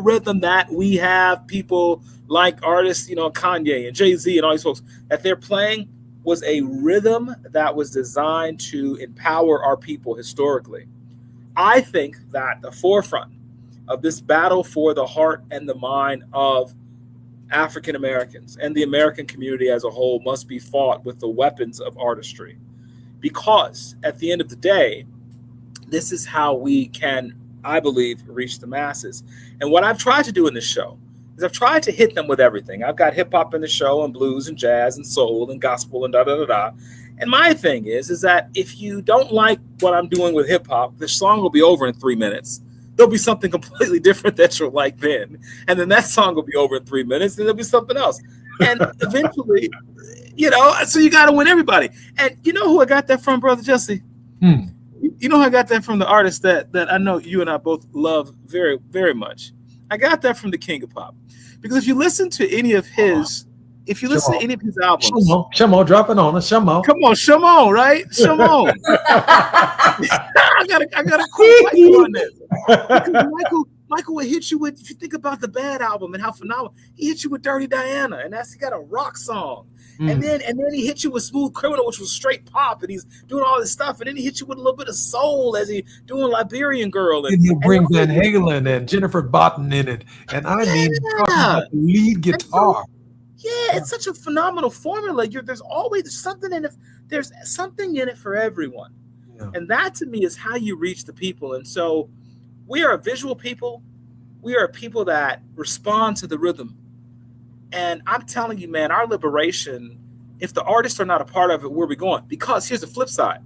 rhythm that we have people like artists, Kanye and Jay-Z and all these folks, that they're playing was a rhythm that was designed to empower our people historically. I think that the forefront of this battle for the heart and the mind of African Americans and the American community as a whole must be fought with the weapons of artistry. Because at the end of the day, this is how we can, I believe, reach the masses. And what I've tried to do in this show is I've tried to hit them with everything. I've got hip hop in the show, and blues and jazz and soul and gospel and da-da-da-da. And my thing is that if you don't like what I'm doing with hip hop, the song will be over in 3 minutes. There'll be something completely different that you'll like then. And then that song will be over in 3 minutes, and there'll be something else. And eventually, so you got to win everybody. And you know who I got that from, Brother Jesse? You know who I got that from? The artist that I know you and I both love very, very much. I got that from the King of Pop. Because if you listen to any of his, to any of his albums. Shamo, drop it on us, Shamo. Come on, Shamo, right? Shamo. I got a cool Michael on this. Because Michael will hit you with, if you think about the Bad album and how phenomenal, he hit you with Dirty Diana, and he got a rock song. And then he hit you with Smooth Criminal, which was straight pop, and he's doing all this stuff. And then he hit you with a little bit of soul as he doing Liberian Girl. And he'll bring Van Halen and Jennifer Botten in it. And I mean, the lead guitar. Yeah, it's such a phenomenal formula. There's always something in it. There's something in it for everyone. Yeah. And that to me is how you reach the people. And so we are a visual people. We are a people that respond to the rhythm. And I'm telling you, man, our liberation, if the artists are not a part of it, where are we going? Because here's the flip side.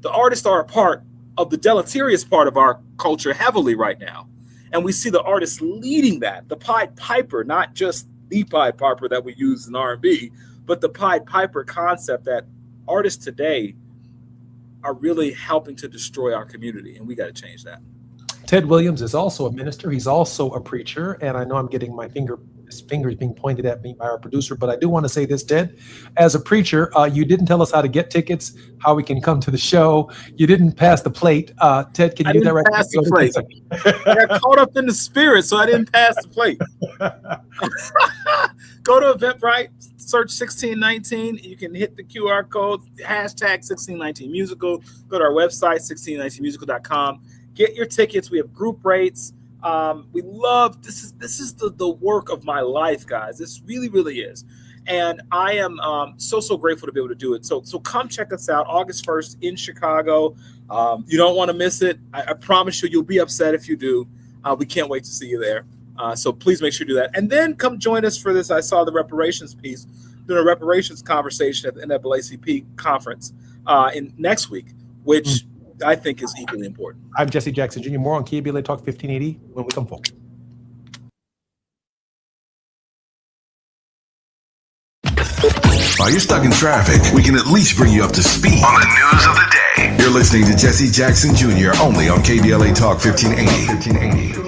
the artists are a part of the deleterious part of our culture heavily right now. And we see the artists leading that, the Pied Piper, not just the Pied Piper that we use in R&B, but the Pied Piper concept that artists today are really helping to destroy our community, and we got to change that. Ted Williams is also a minister. He's also a preacher, and I know I'm getting my fingers being pointed at me by our producer, but I do want to say this, Ted. As a preacher, you didn't tell us how to get tickets, how we can come to the show. You didn't pass the plate. Ted, can you do that right now? Pass the plate. I got caught up in the spirit, so I didn't pass the plate. Go to Eventbrite, search 1619. You can hit the QR code, hashtag 1619musical. Go to our website, 1619musical.com. Get your tickets. We have group rates. We love this is the work of my life, guys. This really, really is. And I am so grateful to be able to do it. So come check us out August 1st in Chicago. You don't want to miss it. I promise you'll be upset if you do. We can't wait to see you there. So please make sure you do that. And then come join us for this. I saw the reparations piece, doing a reparations conversation at the NAACP conference in next week, which I think is equally important. I'm Jesse Jackson Jr. More on KBLA Talk 1580 when we come forward. While you're stuck in traffic, we can at least bring you up to speed on the news of the day. You're listening to Jesse Jackson Jr. only on KBLA Talk 1580.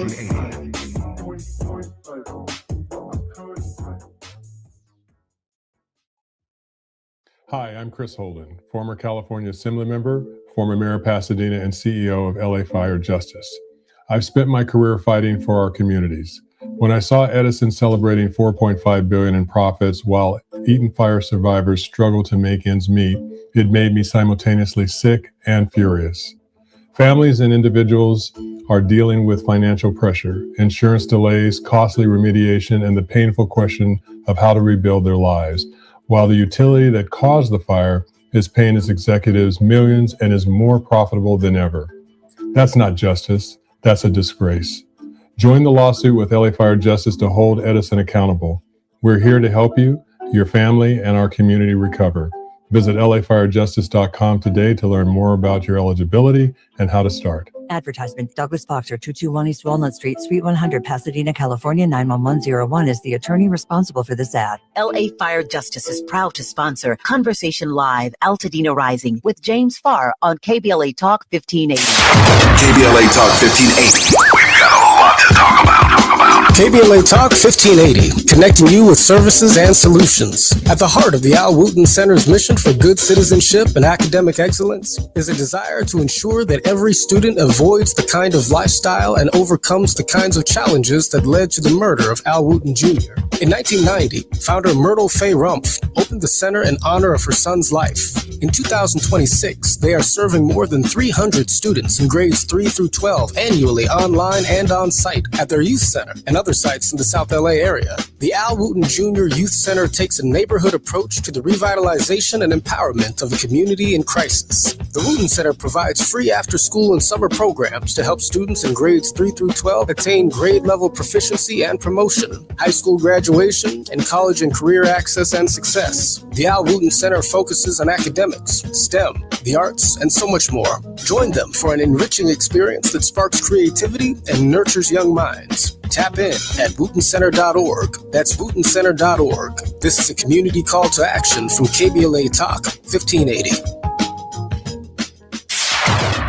Hi, I'm Chris Holden, former California Assembly member, former Mayor of Pasadena, and CEO of LA Fire Justice. I've spent my career fighting for our communities. When I saw Edison celebrating $4.5 billion in profits while Eaton Fire survivors struggle to make ends meet, it made me simultaneously sick and furious. Families and individuals are dealing with financial pressure, insurance delays, costly remediation, and the painful question of how to rebuild their lives, while the utility that caused the fire is paying its executives millions and is more profitable than ever. That's not justice. That's a disgrace. Join the lawsuit with LA Fire Justice to hold Edison accountable. We're here to help you, your family, and our community recover. Visit lafirejustice.com today to learn more about your eligibility and how to start. Advertisement. Douglas Boxer, 221 East Walnut Street, Suite 100, Pasadena, California, 91101 is the attorney responsible for this ad. LA Fire Justice is proud to sponsor Conversation Live, Altadena Rising with James Farr on KBLA Talk 1580. KBLA Talk 1580. We've got a lot to talk about. KBLA Talk 1580, connecting you with services and solutions. At the heart of the Al Wooten Center's mission for good citizenship and academic excellence is a desire to ensure that every student avoids the kind of lifestyle and overcomes the kinds of challenges that led to the murder of Al Wooten Jr. In 1990, founder Myrtle Fay Rumpf opened the center in honor of her son's life. In 2026, they are serving more than 300 students in grades 3 through 12 annually online and on site at their youth center and other sites in the South LA area. The Al Wooten Jr. Youth Center takes a neighborhood approach to the revitalization and empowerment of a community in crisis. The Wooten Center provides free after-school and summer programs to help students in grades 3 through 12 attain grade-level proficiency and promotion, high school graduation, and college and career access and success. The Al Wooten Center focuses on academics, STEM, the arts, and so much more. Join them for an enriching experience that sparks creativity and nurtures young minds. Tap in at WootenCenter.org. That's WootenCenter.org. This is a community call to action from KBLA Talk 1580.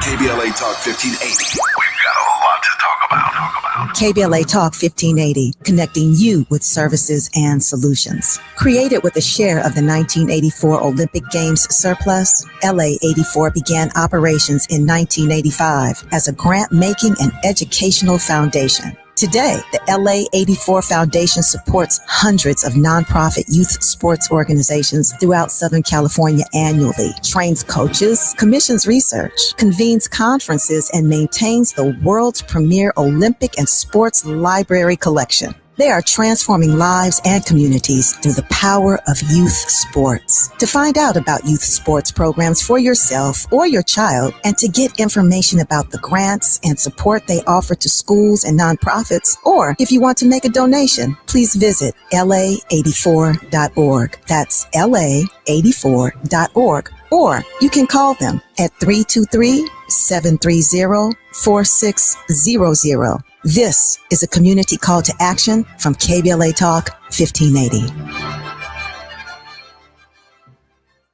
KBLA Talk 1580. We've got a lot to talk about. KBLA Talk 1580, connecting you with services and solutions. Created with a share of the 1984 Olympic Games surplus, LA 84 began operations in 1985 as a grant-making and educational foundation. Today, the LA 84 Foundation supports hundreds of nonprofit youth sports organizations throughout Southern California annually, trains coaches, commissions research, convenes conferences, and maintains the world's premier Olympic and sports library collection. They are transforming lives and communities through the power of youth sports. To find out about youth sports programs for yourself or your child, and to get information about the grants and support they offer to schools and nonprofits, or if you want to make a donation, please visit la84.org. That's la84.org. Or you can call them at 323-730-4600. This is a community call to action from KBLA Talk 1580.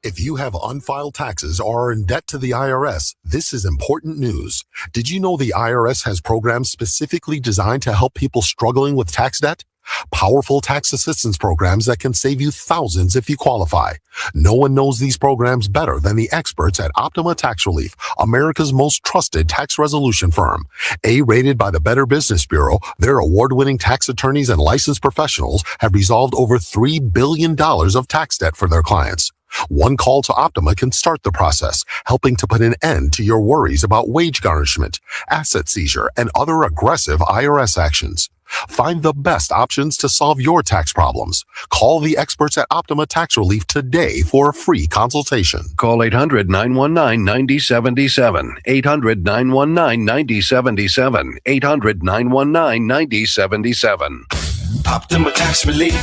If you have unfiled taxes or are in debt to the IRS, this is important news. Did you know the IRS has programs specifically designed to help people struggling with tax debt? Powerful tax assistance programs that can save you thousands if you qualify. No one knows these programs better than the experts at Optima Tax Relief, America's most trusted tax resolution firm. A-rated by the Better Business Bureau, their award-winning tax attorneys and licensed professionals have resolved over $3 billion of tax debt for their clients. One call to Optima can start the process, helping to put an end to your worries about wage garnishment, asset seizure, and other aggressive IRS actions. Find the best options to solve your tax problems. Call the experts at Optima Tax Relief today for a free consultation. Call 800-919-9077. 800-919-9077. 800-919-9077. Optima Tax Relief.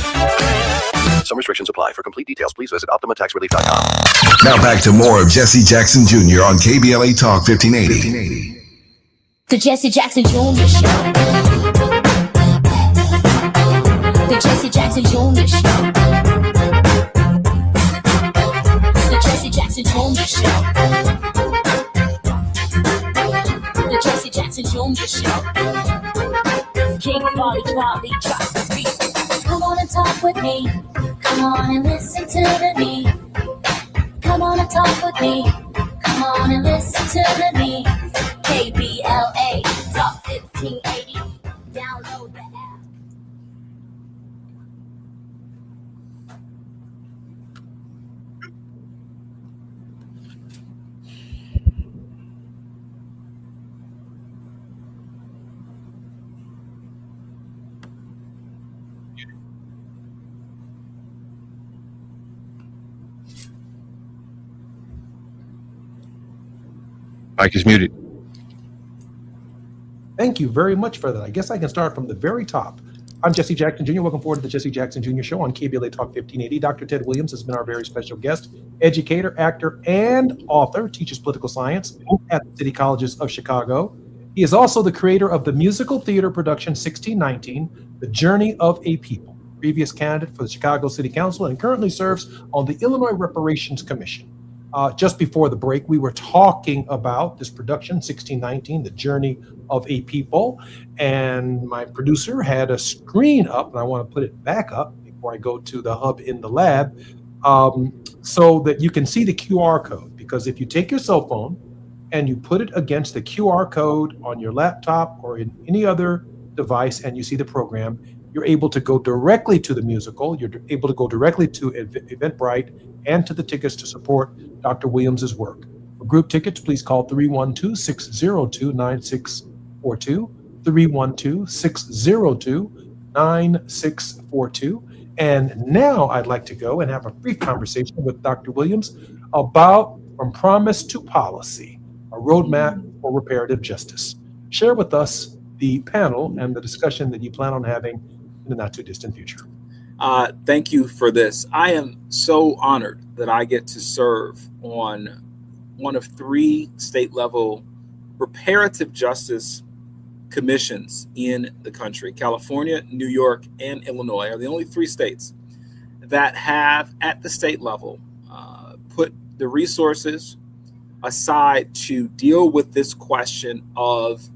Some restrictions apply. For complete details, please visit OptimaTaxRelief.com. Now back to more of Jesse Jackson Jr. on KBLA Talk 1580. The Jesse Jackson Jr. Show. The Jesse Jackson Jr. Show. The Jesse Jackson Jr. Show. The Jesse Jackson Jr. Show. King Quality drop the beat. Come on and talk with me. Come on and listen to the me. Come on and talk with me. Come on and listen to the me. KBLA Talk 1580. Download the app. Mike is muted. Thank you very much for that. I guess I can start from the very top. I'm Jesse Jackson Jr. Welcome forward to the Jesse Jackson Jr. Show on KBLA Talk 1580. Dr. Ted Williams has been our very special guest, educator, actor, and author, teaches political science at the City Colleges of Chicago. He is also the creator of the musical theater production 1619, The Journey of a People, previous candidate for the Chicago City Council, and currently serves on the Illinois Reparations Commission. Just before the break, we were talking about this production, 1619, The Journey of a People, and my producer had a screen up, and I want to put it back up before I go to the hub in the lab, so that you can see the QR code, because if you take your cell phone and you put it against the QR code on your laptop or in any other device and you see the program, you're able to go directly to the musical, you're able to go directly to Eventbrite and to the tickets to support Dr. Williams's work. For group tickets, please call 312-602-9642, 312-602-9642. And now I'd like to go and have a brief conversation with Dr. Williams about From Promise to Policy, a roadmap for reparative justice. Share with us the panel and the discussion that you plan on having in the not too distant future. Thank you for this. I am so honored that I get to serve on one of 3 state-level reparative justice commissions in the country. California, New York, and Illinois are the only 3 states that have, at the state level, put the resources aside to deal with this question of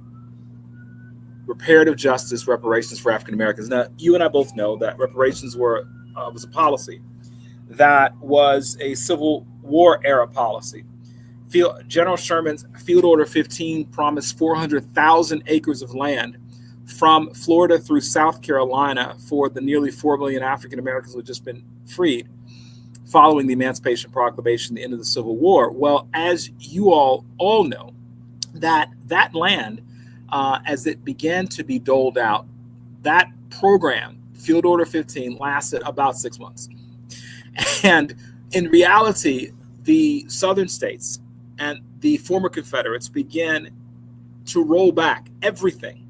reparative justice, reparations for African Americans. Now, you and I both know that reparations was a policy that was a Civil War era policy. General Sherman's Field Order 15 promised 400,000 acres of land from Florida through South Carolina for the nearly 4 million African Americans who had just been freed following the Emancipation Proclamation, the end of the Civil War. Well, as you all know, that land, as it began to be doled out, that program, Field Order 15, lasted about 6 months. And in reality, the southern states and the former Confederates began to roll back everything.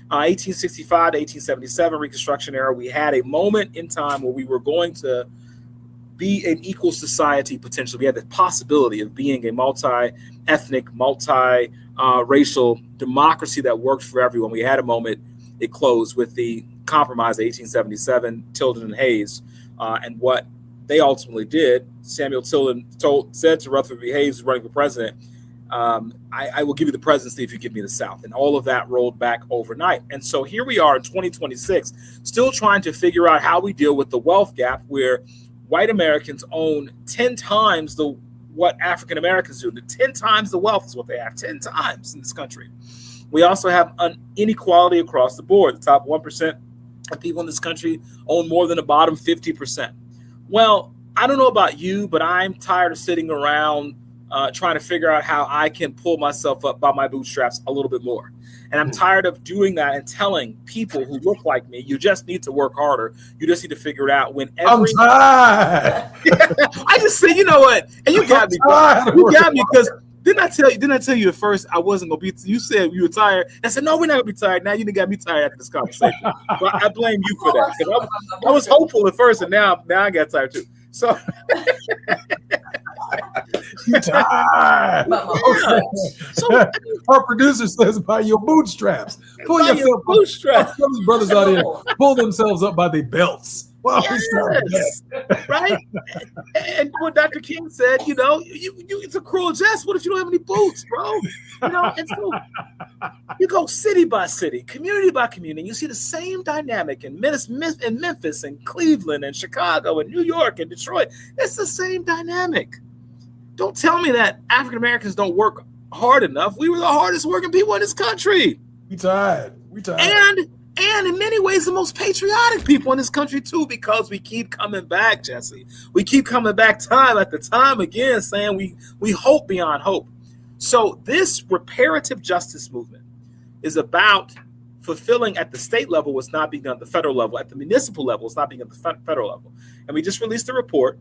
1865 to 1877, Reconstruction era, we had a moment in time where we were going to be an equal society potentially. We have the possibility of being a multi-ethnic, multi-racial democracy that worked for everyone. We had a moment, it closed with the compromise of 1877, Tilden and Hayes, and what they ultimately did. Samuel Tilden said to Rutherford B. Hayes, who's running for president, I will give you the presidency if you give me the South. And all of that rolled back overnight. And so here we are in 2026, still trying to figure out how we deal with the wealth gap where white Americans own 10 times what African Americans do. 10 times the wealth is what they have, 10 times in this country. We also have an inequality across the board. The top 1% of people in this country own more than the bottom 50%. Well, I don't know about you, but I'm tired of sitting around trying to figure out how I can pull myself up by my bootstraps a little bit more. And I'm tired of doing that and telling people who look like me, you just need to work harder. You just need to figure it out when every I just say, you know what? And you got me. You got me because didn't I tell you at first I wasn't gonna be you said you were tired. I said, no, we're not gonna be tired. Now you done got me tired after this conversation. But I blame you for that. Because I was hopeful at first and now I got tired too. So So our producer says by your bootstraps. Pull yourself bootstraps. Some of these brothers out here pull themselves up by their belts. Wow, yes, right? And what Dr. King said, you know, it's a cruel jest. What if you don't have any boots, bro? You know, and so you go city by city, community by community, and you see the same dynamic in Memphis and Cleveland and Chicago and New York and Detroit. It's the same dynamic. Don't tell me that African Americans don't work hard enough. We were the hardest working people in this country. We tired. And in many ways, the most patriotic people in this country, too, because we keep coming back, Jesse. We keep coming back time after time again, saying we hope beyond hope. So this reparative justice movement is about fulfilling at the state level what's not being done at the federal level, at the municipal level, it's not being at the federal level. And we just released a report.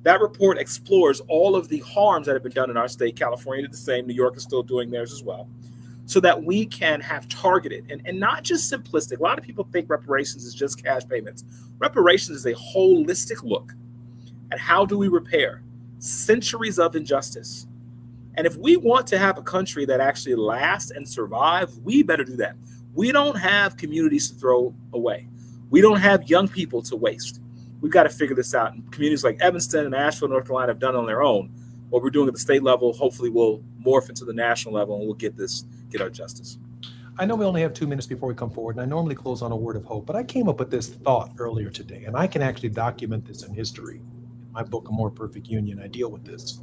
That report explores all of the harms that have been done in our state. California did the same. New York is still doing theirs as well. So that we can have targeted and not just simplistic. A lot of people think reparations is just cash payments. Reparations is a holistic look at how do we repair centuries of injustice. And if we want to have a country that actually lasts and survive, we better do that. We don't have communities to throw away. We don't have young people to waste. We've got to figure this out. And communities like Evanston and Asheville, North Carolina have done it on their own. What we're doing at the state level, hopefully will morph into the national level and we'll get our justice. I know we only have 2 minutes before we come forward, and I normally close on a word of hope, but I came up with this thought earlier today, and I can actually document this in history. In my book, A More Perfect Union, I deal with this.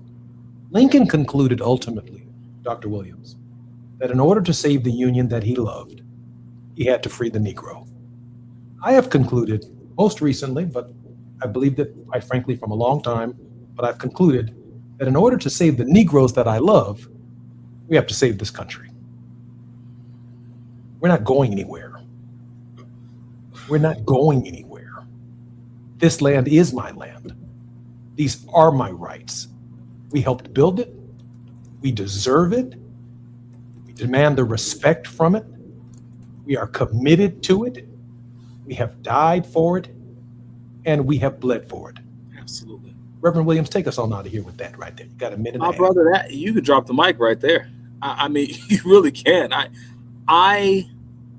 Lincoln concluded ultimately, Dr. Williams, that in order to save the Union that he loved, he had to free the Negro. I have concluded, most recently, but I believed it, quite frankly, from a long time, but I've concluded that in order to save the Negroes that I love, we have to save this country. We're not going anywhere. We're not going anywhere. This land is my land. These are my rights. We helped build it. We deserve it. We demand the respect from it. We are committed to it. We have died for it. And we have bled for it. Absolutely. Reverend Williams, take us on out of here with that right there. You got a minute and a half. Brother, that you could drop the mic right there. I mean, you really can. I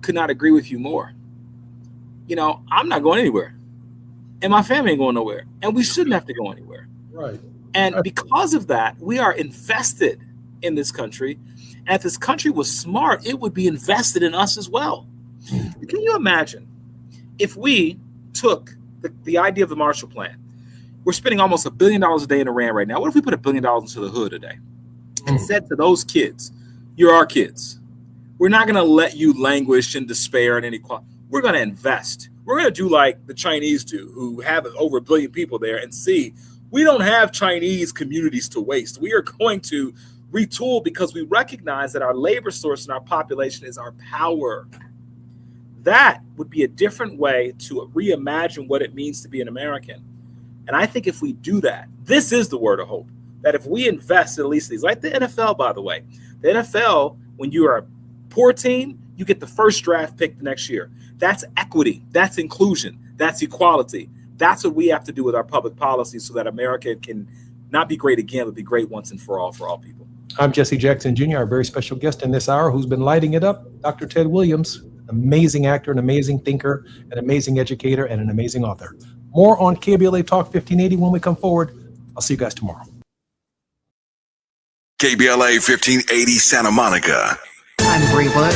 could not agree with you more. You know, I'm not going anywhere. And my family ain't going nowhere. And we shouldn't have to go anywhere. Right. And because of that, we are invested in this country. And if this country was smart, it would be invested in us as well. Can you imagine if we took the idea of the Marshall Plan? We're spending almost $1 billion a day in Iran right now. What if we put $1 billion into the hood a day and said to those kids, you're our kids. We're not going to let you languish in despair and inequality. We're going to invest. We're going to do like the Chinese do, who have over 1 billion people there, and see we don't have Chinese communities to waste. We are going to retool because we recognize that our labor source and our population is our power. That would be a different way to reimagine what it means to be an American. And I think if we do that, this is the word of hope, that if we invest in at least these, like the NFL, by the way, the NFL, when you are a poor team, you get the first draft pick the next year. That's equity. That's inclusion. That's equality. That's what we have to do with our public policy so that America can not be great again, but be great once and for all people. I'm Jesse Jackson Jr., our very special guest in this hour who's been lighting it up, Dr. Ted Williams, an amazing actor, an amazing thinker, an amazing educator, and an amazing author. More on KBLA Talk 1580 when we come forward. I'll see you guys tomorrow. KBLA 1580 Santa Monica. I'm Bree Wood.